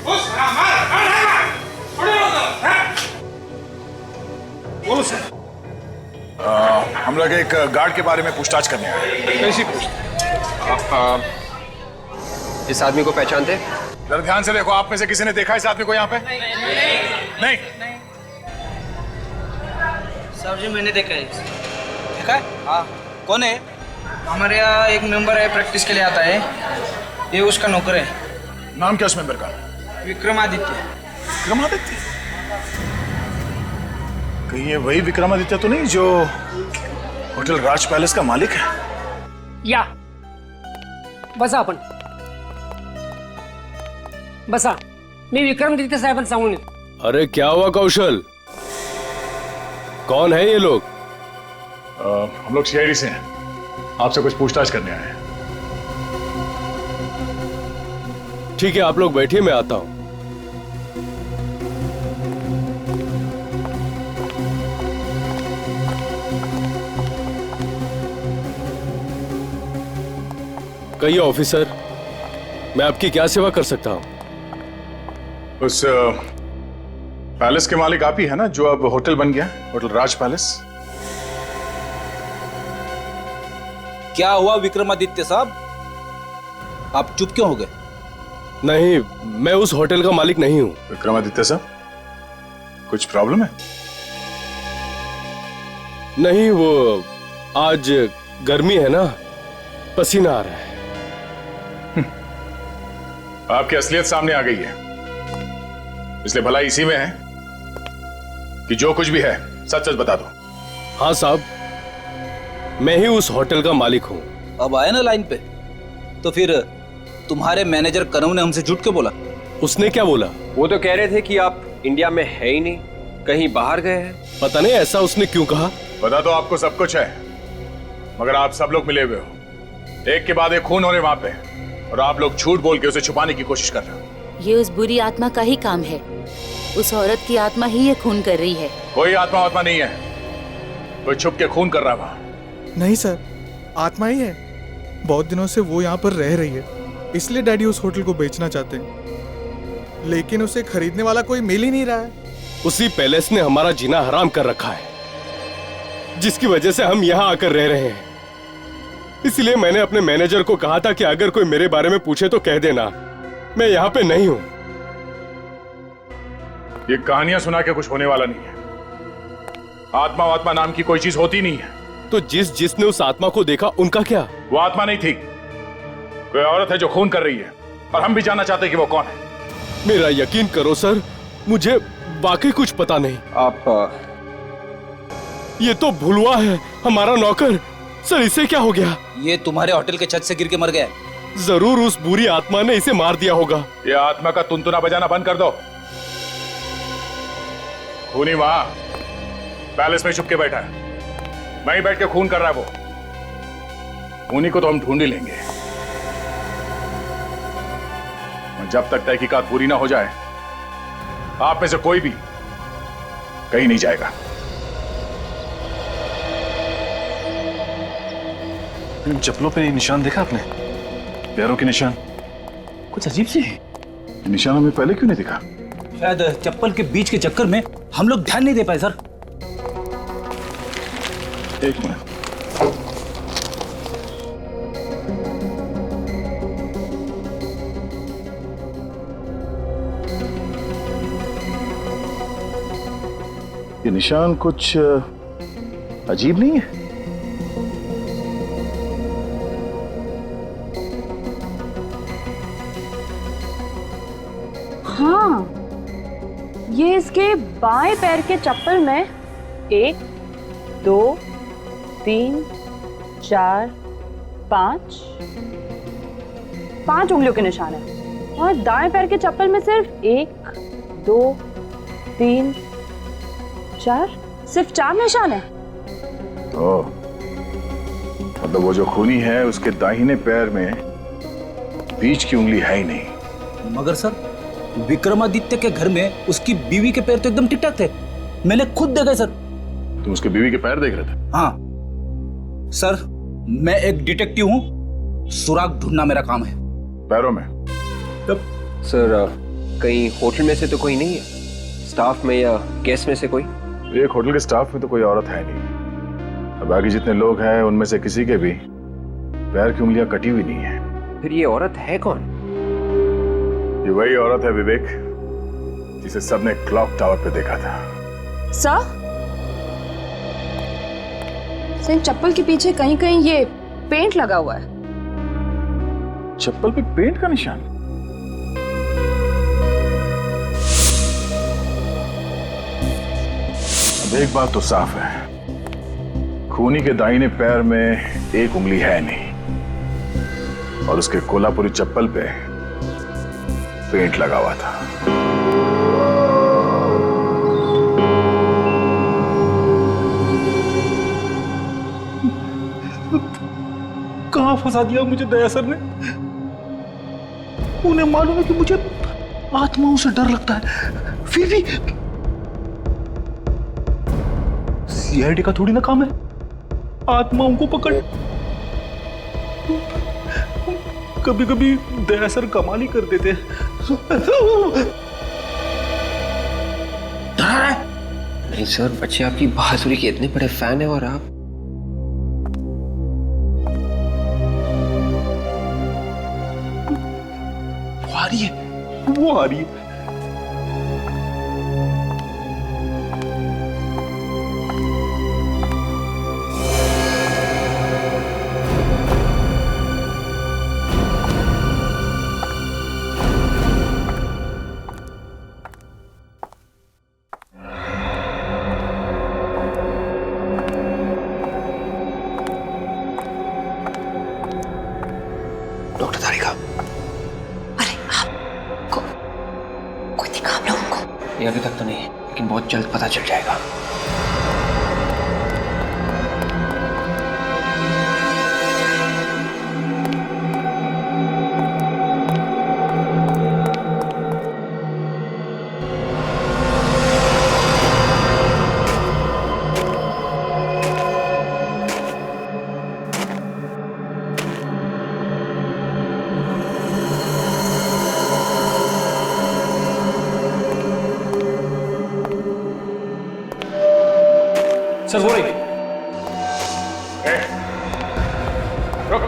घुस मार बोलो सर। हम लोग एक गार्ड के बारे में पूछताछ करने आए। कैसी पूछताछ? आप इस आदमी को पहचानते? जरा ध्यान से देखो, आप में से किसी ने देखा इस आदमी को यहाँ पे? नहीं। साहब जी मैंने देखा है। देखा है? हाँ। कौन है? हमारे यहाँ एक मेंबर है, प्रैक्टिस के लिए आता है, ये उसका नौकर है। नाम क्या उस मेंबर का? विक्रमादित्य। विक्रमादित्य? कहीं ये वही विक्रमादित्य तो नहीं जो होटल राज पैलेस का मालिक है? या बसा आपण बसा, मी विक्रमादित्य साहेबांना सांगून येतो। अरे क्या हुआ कौशल, कौन है ये लोग? हम लोग सीआईडी से हैं, आपसे कुछ पूछताछ करने आए हैं। ठीक है, आप लोग बैठिए, मैं आता हूं। कहिए ऑफिसर, मैं आपकी क्या सेवा कर सकता हूं? उस पैलेस के मालिक आप ही है ना, जो अब होटल बन गया, होटल राज पैलेस? क्या हुआ विक्रमादित्य साहब, आप चुप क्यों हो गए? नहीं, मैं उस होटल का मालिक नहीं हूं। विक्रमादित्य साहब, कुछ प्रॉब्लम है? नहीं, वो आज गर्मी है ना, पसीना आ रहा है। आपकी असलियत सामने आ गई है, इसलिए भलाई इसी में है कि जो कुछ भी है सच सच बता दो। हाँ साहब, मैं ही उस होटल का मालिक हूँ। अब आए ना लाइन पे, तो फिर तुम्हारे मैनेजर कनू ने हमसे झूठ क्यों बोला? उसने क्या बोला? वो तो कह रहे थे कि आप इंडिया में है ही नहीं, कहीं बाहर गए हैं। पता नहीं ऐसा उसने क्यों कहा। पता तो आपको सब कुछ है, मगर आप सब लोग मिले हुए हो, एक के बाद एक खून हो रहे वहां पे, और आप लोग झूठ बोल के उसे छुपाने की कोशिश कर रहे हो। ये उस बुरी आत्मा का ही काम है, उस औरत की आत्मा ही ये खून कर रही है। कोई आत्मा नहीं है, कोई छुप के खून कर रहा है वहां। नहीं सर, आत्मा ही है। बहुत दिनों से वो यहाँ पर रह रही है, इसलिए डैडी उस होटल को बेचना चाहते हैं, लेकिन उसे खरीदने वाला कोई मिल ही नहीं रहा है। उसी पैलेस ने हमारा जीना हराम कर रखा है, जिसकी वजह से हम यहाँ आकर रह रहे हैं। इसलिए मैंने अपने मैनेजर को कहा था कि अगर कोई मेरे बारे में पूछे तो कह देना मैं यहाँ पे नहीं हूँ। ये कहानियां सुना के कुछ होने वाला नहीं है। आत्मा नाम की कोई चीज होती नहीं है। तो जिसने उस आत्मा को देखा उनका क्या? वो आत्मा नहीं थी, कोई औरत है जो खून कर रही है, और हम भी जानना चाहते हैं कि वो कौन है। मेरा यकीन करो सर, मुझे वाकई कुछ पता नहीं। आप ये तो भुलवा है, हमारा नौकर। सर इसे क्या हो गया? ये तुम्हारे होटल के छत से गिर के मर गया। जरूर उस बुरी आत्मा ने इसे मार दिया होगा। ये आत्मा का तुनतुना बजाना बंद कर दो। खूनी वहां पैलेस में छुप के बैठा है, वहीं बैठ के खून कर रहा है वो। खूनी को तो हम ढूंढ ही लेंगे, जब तक तहकीकात पूरी ना हो जाए आप में से कोई भी कहीं नहीं जाएगा। इन चप्पलों पे निशान देखा आपने? पैरों के निशान कुछ अजीब से है। निशान हमें पहले क्यों नहीं दिखा? शायद चप्पल के बीच के चक्कर में हम लोग ध्यान नहीं दे पाए सर। एक मिनट, ये निशान कुछ अजीब नहीं है? हाँ, ये इसके बाएं पैर के चप्पल में 1, 2, 3, 4, 5 उंगलियों के निशान है। और दाएं पैर के चप्पल में सिर्फ 1 2 3 4 सिर्फ 4 निशान है। तो मतलब वो जो खूनी है उसके दाहिने पैर में बीच की उंगली है ही नहीं। मगर सर, विक्रमादित्य के घर में उसकी बीवी के पैर तो एकदम ठीक ठाक थे, मैंने खुद देखे सर। तुम उसके बीवी के पैर देख रहे थे? हाँ सर, मैं एक डिटेक्टिव हूँ, सुराग ढूंढना मेरा काम है। पैरों में? सर कहीं होटल में से तो कोई नहीं है, स्टाफ में या गेस्ट में से कोई? एक होटल के स्टाफ में तो कोई औरत है नहीं, और बाकी जितने लोग हैं उनमें से किसी के भी पैर की उंगलियां कटी हुई नहीं है। फिर ये औरत है कौन? ये वही औरत है विवेक, जिसे सबने क्लॉक टावर पे देखा था। सर, इन चप्पल के पीछे कहीं कहीं ये पेंट लगा हुआ है। चप्पल पे पेंट का निशान? अब एक बात तो साफ है, खूनी के दाहिने पैर में एक उंगली है नहीं, और उसके कोल्हापुरी चप्पल पे पेंट लगा हुआ था। कहां फंसा दिया मुझे दया सर ने? उन्हें मालूम है कि मुझे आत्माओं से डर लगता है, फिर भी सीआईडी का थोड़ी ना काम है आत्माओं को पकड़। कभी कभी दया सर कमाल ही कर देते हैं। नहीं सर, बच्चे आपकी बहादुरी के इतने बड़े फैन है, और आप वो आ रही है, वो आ रही है। डॉक्टर तारिका, ये अभी तक तो नहीं, लेकिन बहुत जल्द पता चल जाएगा। सर हो रही रुक।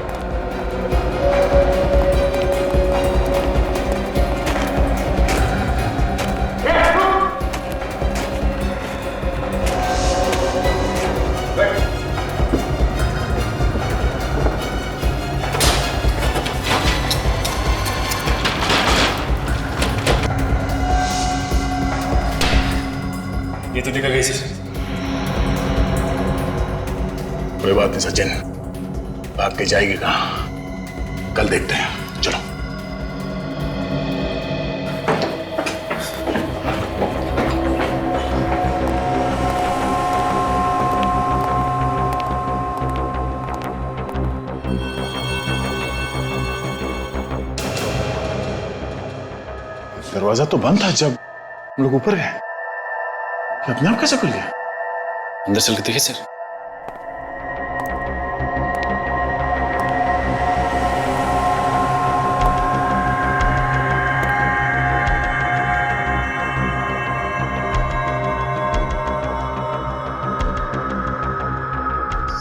ये तो निकल गई सर। कोई बात नहीं सचिन, भाग के जाएगी कहाँ? कल देखते हैं, चलो। दरवाजा तो बंद था जब हम लोग ऊपर गए, अपने आप कैसे खुल गया? अंदर चल के देखिए सर।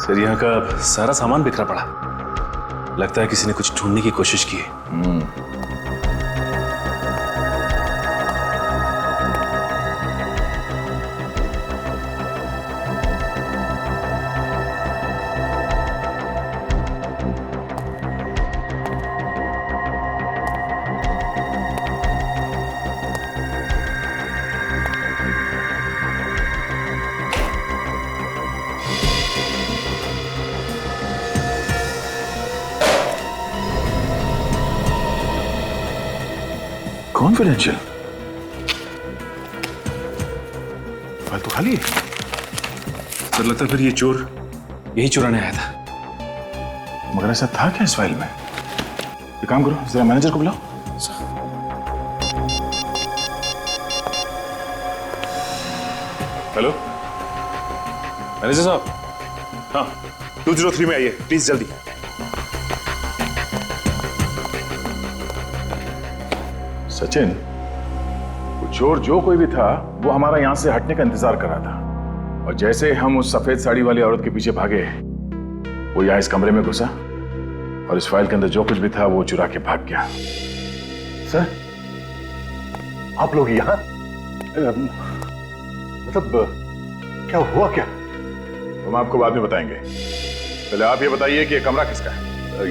सर, यहाँ का सारा सामान बिखरा पड़ा, लगता है किसी ने कुछ ढूंढने की कोशिश की है। कॉन्फिडेंशियल फाइल तो खाली है। सर लगता है फिर ये चोर यही चुराने आया था, मगर ऐसा था क्या इस फाइल में? एक काम करो, जरा मैनेजर को बुलाओ। हेलो मैनेजर साहब। हाँ 203 में आइए प्लीज, जल्दी। सचिन, वो चोर जो कोई भी था वो हमारा यहां से हटने का इंतजार कर रहा था, और जैसे हम उस सफेद साड़ी वाली औरत के पीछे भागे, वो यहाँ इस कमरे में घुसा और इस फाइल के अंदर जो कुछ भी था वो चुरा के भाग गया। सर आप लोग यहाँ, मतलब क्या हुआ क्या? हम आपको बाद में बताएंगे, पहले आप ये बताइए कि ये कमरा किसका है?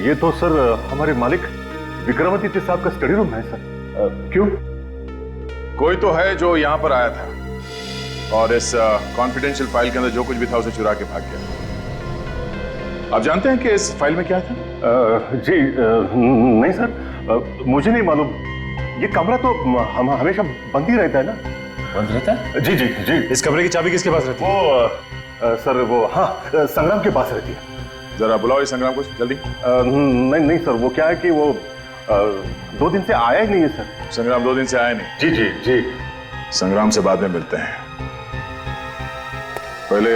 ये तो सर हमारे मालिक विक्रमादित्य साहब का स्टडी रूम है सर। क्यों? कोई तो है जो यहाँ पर आया था और इस कॉन्फिडेंशियल फाइल के अंदर जो कुछ भी था उसे चुरा के भाग गया। आप जानते हैं कि इस फाइल में क्या था? जी नहीं सर, मुझे नहीं मालूम। ये कमरा तो हम हमेशा बंद ही रहता है ना। बंद रहता है? जी जी जी। इस कमरे की चाबी किसके पास रहती है? वो सर वो, हाँ संग्राम के पास रहती है। जरा बुलाओ इस संग्राम को जल्दी। नहीं नहीं सर, वो क्या है कि वो 2 दिन से आया ही नहीं है सर। संग्राम 2 दिन से आया नहीं? जी जी जी। संग्राम से बाद में मिलते हैं, पहले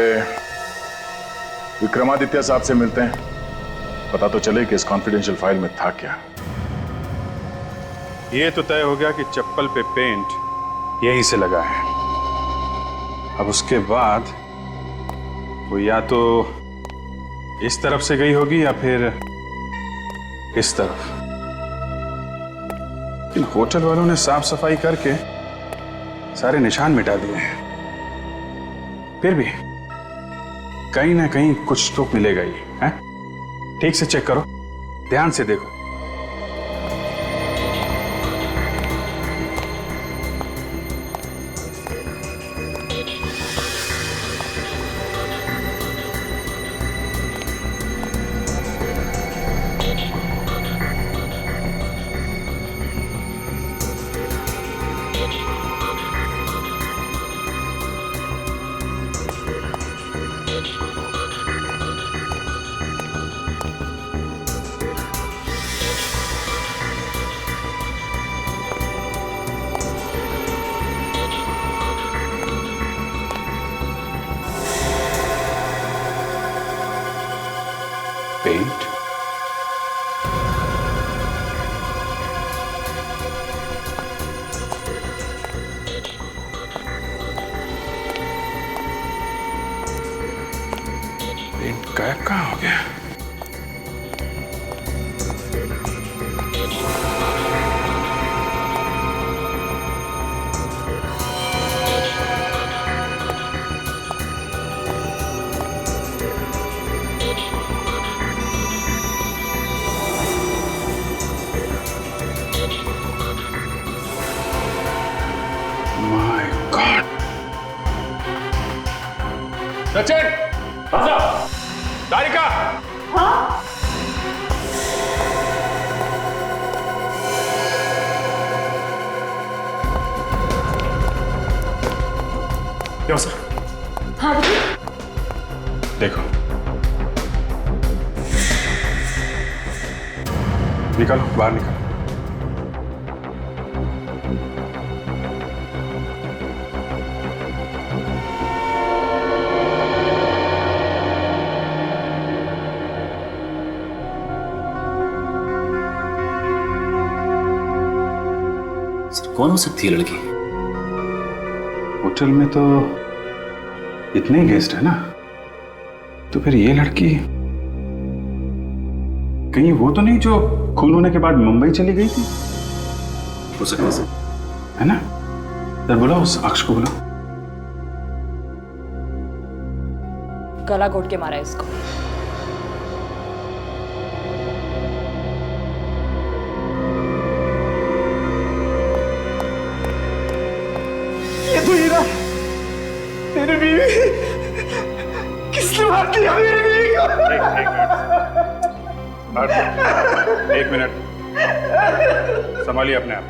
विक्रमादित्य साहब से मिलते हैं, पता तो चले कि इस कॉन्फिडेंशियल फाइल में था क्या। ये तो तय हो गया कि चप्पल पे पेंट यहीं से लगा है। अब उसके बाद वो या तो इस तरफ से गई होगी या फिर इस तरफ। इन होटल वालों ने साफ सफाई करके सारे निशान मिटा दिए हैं, फिर भी कहीं ना कहीं कुछ तो मिलेगा ही है। ठीक से चेक करो, ध्यान से देखो। पेंट, पेंट गायब कहाँ हो गया? सचिन, तारिका। हाँ? क्या सर? हाँ देखो, निकालो, बाहर निकालो। कौन हो सकती है लड़की? होटल में तो इतने गेस्ट है ना, तो फिर ये लड़की कहीं वो तो नहीं जो खून होने के बाद मुंबई चली गई थी? हो सकता है, है ना? तो बुलाओ उस अक्ष को, बुलाओ। गला घोट के मारा है इसको। ये तो हीरा, तेरी बीवी। किसने मार दिया मेरी बीवी को? एक मिनट, संभालिए अपने आप।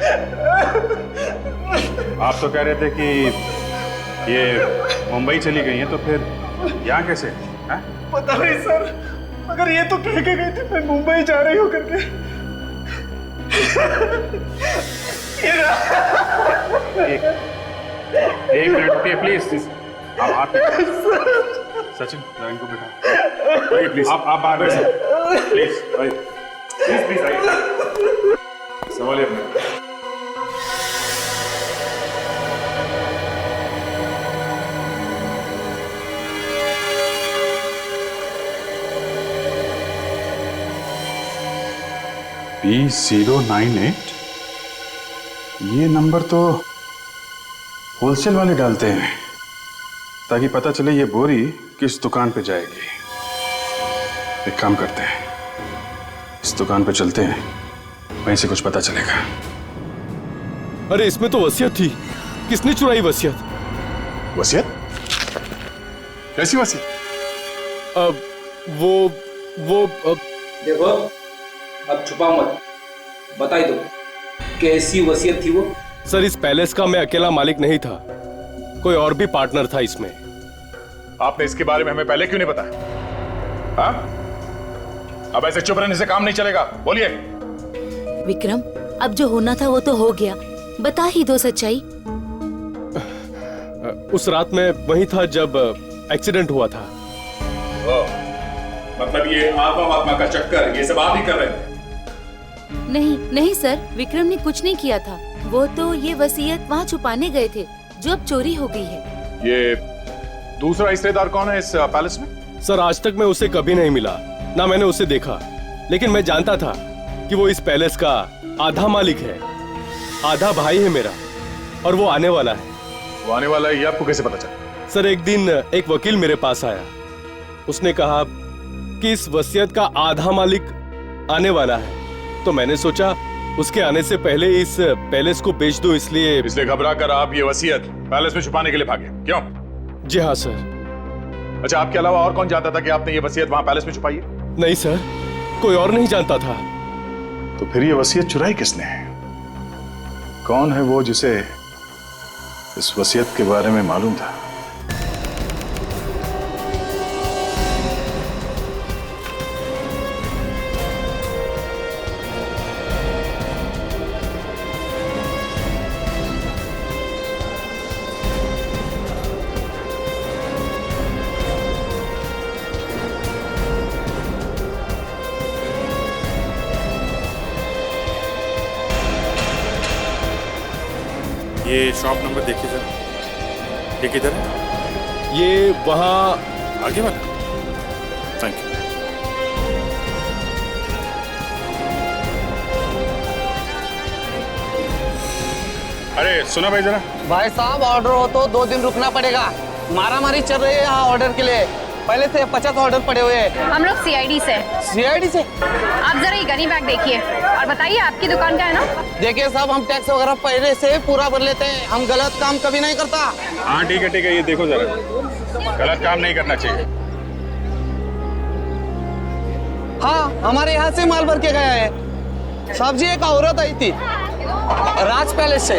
आप तो कह रहे थे कि ये मुंबई चली गई हैं, तो फिर यहाँ कैसे? हैं? पता नहीं सर, मगर ये तो कह के गई थी मैं मुंबई जा रही हूँ करके। एक मिनट रुकिए प्लीज। आप हाथ सचिन इनको बिठा आइए प्लीज। आप बाहर बैठिए प्लीज। आइए प्लीज प्लीज आइए। संभालिए अपने। P098 ये नंबर तो होलसेल वाले डालते हैं ताकि पता चले ये बोरी किस दुकान पे जाएगी। एक काम करते हैं, इस दुकान पे चलते हैं, वहीं से कुछ पता चलेगा। अरे इसमें तो वसीयत थी, किसने चुराई वसीयत? वसीयत? कैसी वसीयत? वो देखो, अब छुपाओ मत, बता ही दो कैसी वसीयत थी वो। सर इस पैलेस का मैं अकेला मालिक नहीं था, कोई और भी पार्टनर था इसमें। आपने इसके बारे में हमें पहले क्यों नहीं बताया? हाँ? अब ऐसे चुप रहने से काम नहीं चलेगा, बोलिए। विक्रम, अब जो होना था वो तो हो गया, बता ही दो सच्चाई। उस रात मैं वहीं था जब एक्सीडेंट हुआ था। मतलब ये आत्मा का चक्कर ये सब आप ही कर रहे थे? नहीं नहीं सर, विक्रम ने कुछ नहीं किया था। वो तो ये वसीयत वहाँ छुपाने गए थे जो अब चोरी हो गई है। ये दूसरा हिस्सेदार कौन है इस पैलेस में? सर आज तक मैं उसे कभी नहीं मिला, ना मैंने उसे देखा, लेकिन मैं जानता था कि वो इस पैलेस का आधा मालिक है, आधा भाई है मेरा, और वो आने वाला है। वो आने वाला है ये आपको कैसे पता चला? सर एक दिन एक वकील मेरे पास आया, उसने कहा कि इस वसीयत का आधा मालिक आने वाला है, तो मैंने सोचा उसके आने से पहले इस पैलेस को बेच दूं, इसलिए घबरा कर आप ये वसीयत पैलेस में छुपाने के लिए भागे, क्यों? जी हाँ सर। अच्छा, आपके अलावा और कौन जानता था कि आपने ये वसीयत वहां पैलेस में छुपाई है? नहीं सर, कोई और नहीं जानता था। तो फिर ये वसीयत चुराई किसने? कौन है वो जिसे इस वसीयत के बारे में मालूम था? ये शॉप नंबर देखिए जरा, ये किधर है? ये वहाँ आगे वाला। Thank you. अरे सुनो भाई जरा। भाई साहब ऑर्डर हो तो 2 दिन रुकना पड़ेगा, मारामारी चल रही है यहाँ ऑर्डर के लिए, पहले से 50 ऑर्डर पड़े हुए हैं। हम लोग सीआईडी से। सीआईडी से? आप जरा ये गनी बैग देखिए और बताइए आपकी दुकान का है ना? देखिए साहब, हम टैक्स वगैरह पहले से पूरा भर लेते हैं, हम गलत काम कभी नहीं करता। हाँ ठीक है, ये देखो जरा, गलत काम नहीं करना चाहिए। हाँ, हमारे यहाँ से माल भर के गया है। सब्जी एक औरत आई थी राज पैलेस से,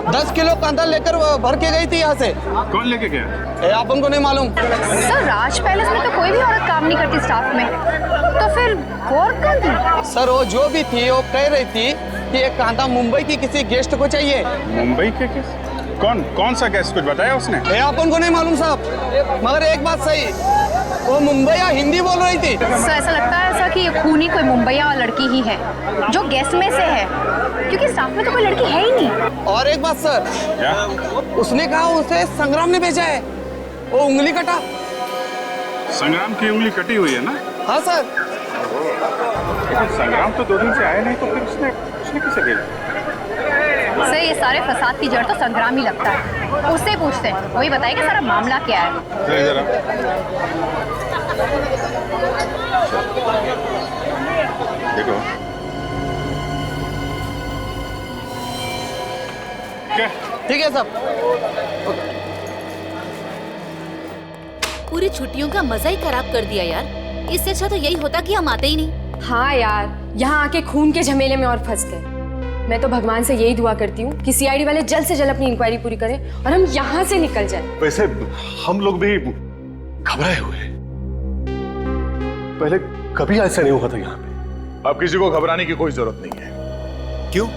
10 किलो कांदा लेकर भर के गई थी यहाँ से। कौन लेके गया? आप उनको नहीं मालूम? सर राज पैलेस में तो कोई भी औरत काम नहीं करती स्टाफ में, तो फिर वो औरत कौन थी? सर वो जो भी थी वो कह रही थी कि ये कांदा मुंबई की किसी गेस्ट को चाहिए। मुंबई के किस? कौन सा गेस्ट? कुछ बताया उसने? आप उनको नहीं मालूम साहब, मगर एक बात सही, वो मुंबई या हिंदी बोल रही थी। सर ऐसा लगता है ऐसा कि ये खूनी कोई मुंबईया लड़की ही है जो गेस्ट में से है, क्योंकि स्टाफ में तो कोई लड़की है ही नहीं। और एक बात सर, क्या? उसने कहा उसे संग्राम ने भेजा है, वो उंगली कटा। संग्राम की उंगली कटी हुई है ना? हाँ सर। संग्राम तो 2 दिन से आया नहीं, तो फिर उसने किसे भेजा? सर ये सारे फसाद की जड़ तो संग्राम ही लगता है, उससे पूछते हैं, वही बताएगा सारा मामला क्या है। जरा देखो क्या? ठीक है सब। पूरी छुट्टियों का मजा ही खराब कर दिया यार, इससे अच्छा तो यही होता कि हम आते ही नहीं। हाँ यार, यहाँ आके खून के झमेले में और फंस गए। मैं तो भगवान से यही दुआ करती हूँ कि सीआईडी वाले जल्द से जल्द अपनी इंक्वायरी पूरी करें और हम यहाँ से निकल जाएं। वैसे हम लोग भी घबराए हुए हैं। पहले कभी ऐसा नहीं हुआ था यहाँ पे। अब किसी को घबराने की कोई जरूरत नहीं है। क्यों?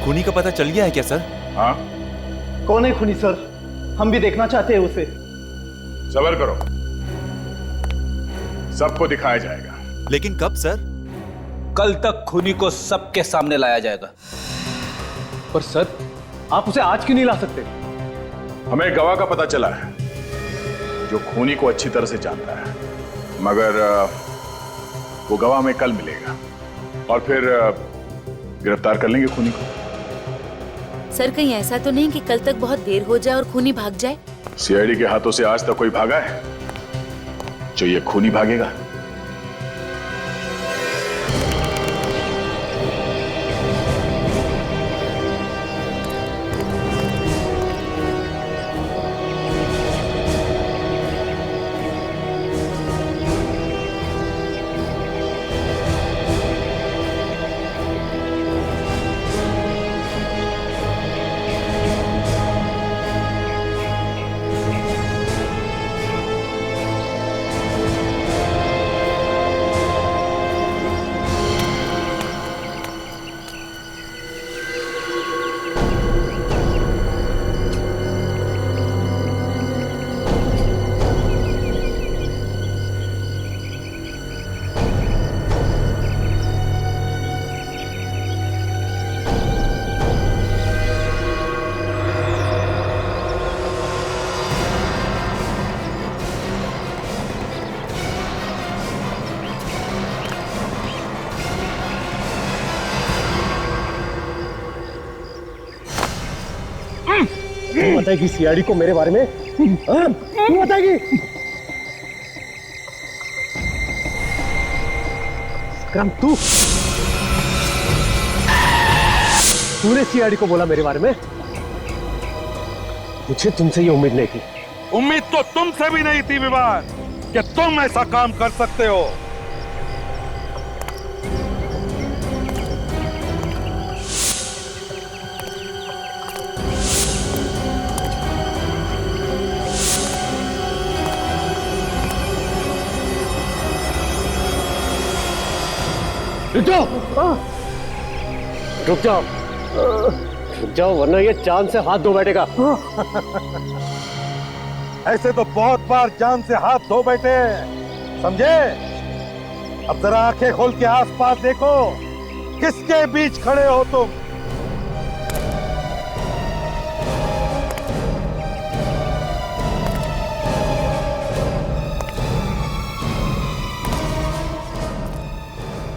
खूनी का पता चल गया है क्या सर? हाँ, कौन है खूनी सर? हम भी देखना चाहते हैं उसे। सबर करो, सबको दिखाया जाएगा। लेकिन कब सर? कल तक खूनी को सबके सामने लाया जाएगा। पर सर, आप उसे आज क्यों नहीं ला सकते? हमें एक गवाह का पता चला है जो खूनी को अच्छी तरह से जानता है, मगर वो गवाह में कल मिलेगा और फिर गिरफ्तार कर लेंगे खूनी को। सर कहीं ऐसा तो नहीं कि कल तक बहुत देर हो जाए और खूनी भाग जाए? सीआईडी के हाथों से आज तक कोई भागा है जो ये खूनी भागेगा? बताएगी सीआईडी को मेरे बारे में? तू बताएगी? विक्रम, तूने सीआईडी को बोला मेरे बारे में? मुझे तुमसे ये उम्मीद नहीं थी। उम्मीद तो तुमसे भी नहीं थी विवान कि तुम ऐसा काम कर सकते हो। रुक जाओ, रुक जाओ, रुक जाओ, वरना ये जान से हाथ धो बैठेगा। ऐसे तो बहुत बार जान से हाथ धो बैठे, समझे? अब जरा आंखें खोल के आसपास देखो, किसके बीच खड़े हो तुम?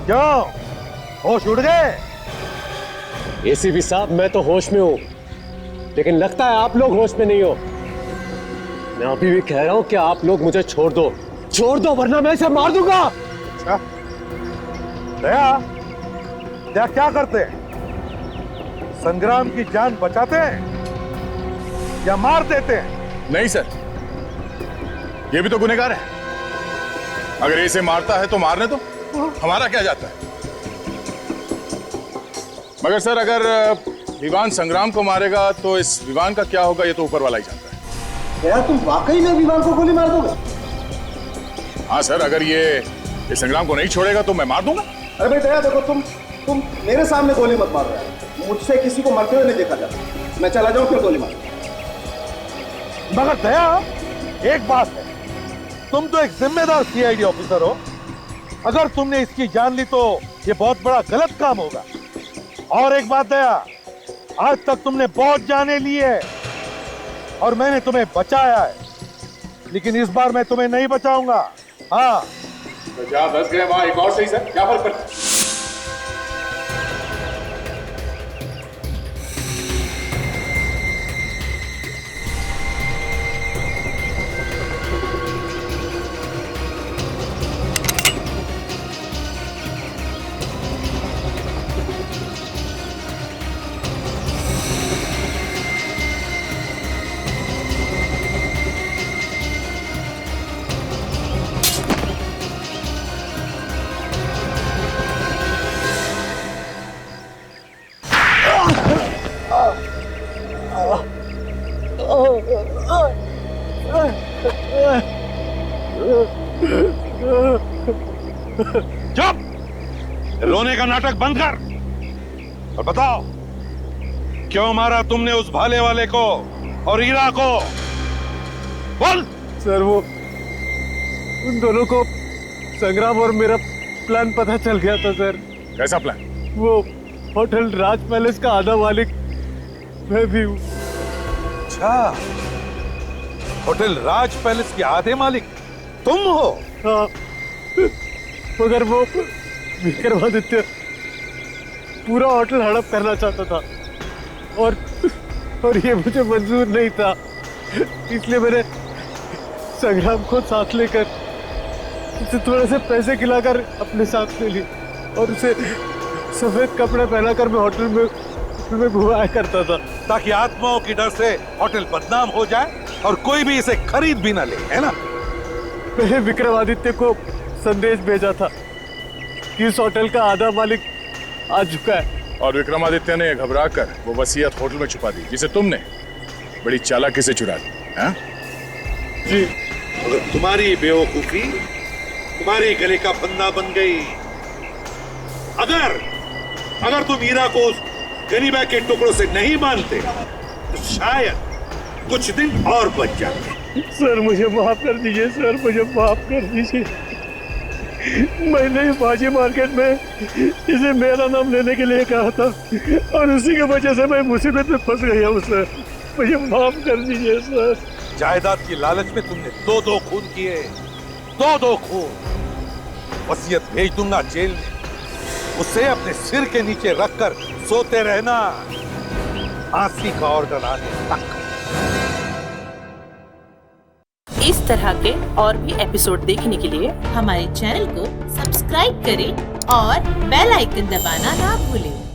क्यों, होश उड़ गए? एसीपी साहब, मैं तो होश में हूं, लेकिन लगता है आप लोग होश में नहीं हो। मैं अभी भी कह रहा हूं कि आप लोग मुझे छोड़ दो, वरना मैं इसे मार दूंगा। अच्छा, दया क्या करते हैं? संग्राम की जान बचाते हैं या मार देते हैं? नहीं सर, ये भी तो गुनहगार है। अगर इसे मारता है तो मारने दो, हमारा क्या जाता है? मगर सर, अगर विवान संग्राम को मारेगा तो इस विवान का क्या होगा, ये तो ऊपर वाला ही जानता है। क्या तुम वाकई में विवान को गोली मार दोगे? हाँ सर, अगर ये संग्राम को नहीं छोड़ेगा तो मैं मार दूंगा। अरे भाई दया, देखो तुम मेरे सामने गोली मत मार रहे हो। मुझसे किसी को मरते हुए नहीं देखा जाता। मैं चला जाऊं, फिर गोली मार। मगर दया, एक बात है, तुम तो एक जिम्मेदार सीआईडी ऑफिसर हो। अगर तुमने इसकी जान ली तो ये बहुत बड़ा गलत काम होगा। और एक बात दया, आज तक तुमने बहुत जाने ली है और मैंने तुम्हें बचाया है, लेकिन इस बार मैं तुम्हें नहीं बचाऊंगा। हाँ, तो जहाँ 10 गए वहां एक और सही सर, क्या फर्क पड़ता है? नाटक बंद कर और बताओ क्यों मारा तुमने उस भाले वाले को और हीरा को? बोल। सर वो उन दोनों को संग्राम और मेरा प्लान पता चल गया था सर। कैसा प्लान? वो होटल राज पैलेस का आधा मालिक मैं भी हूँ। अच्छा, होटल राज पैलेस के आधे मालिक तुम हो? हाँ, मगर वो विक्रमादित्य पूरा होटल हड़प करना चाहता था और ये मुझे मंजूर नहीं था, इसलिए मैंने संग्राम को साथ लेकर उसे थोड़े से पैसे खिलाकर अपने साथ ले ली और उसे सफेद कपड़े पहनाकर मैं होटल में घुमाया करता था ताकि आत्माओं की डर से होटल बदनाम हो जाए और कोई भी इसे खरीद भी ना ले, है ना? मैंने विक्रमादित्य को संदेश भेजा था कि इस होटल का आधा मालिक आ चुका है और विक्रमादित्य ने घबराकर वो वसीयत होटल में छुपा दी जिसे तुमने बड़ी चालाकी से चुरा ली। हाँ? जी। अगर तुम्हारी बेवकूफी तुम्हारी गले का फंदा बन गई, अगर तुम हीरा को उस गरीबा के टुकड़ों से नहीं मानते तो शायद कुछ दिन और बच जाते। सर मुझे माफ कर दीजिए, सर मुझे माफ कर दीजिए। मैंने बाजी मार्केट में इसे मेरा नाम लेने के लिए कहा था और उसी की वजह से मैं मुसीबत में फंस गया हूँ सर, मुझे माफ कर दीजिए सर। जायदाद की लालच में तुमने दो खून किए, दो खून। वसीयत भेज दूंगा जेल में, उसे अपने सिर के नीचे रखकर सोते रहना फांसी का ऑर्डर आने तक। इस तरह के और भी एपिसोड देखने के लिए हमारे चैनल को सब्सक्राइब करें और बेल आइकन दबाना ना भूलें।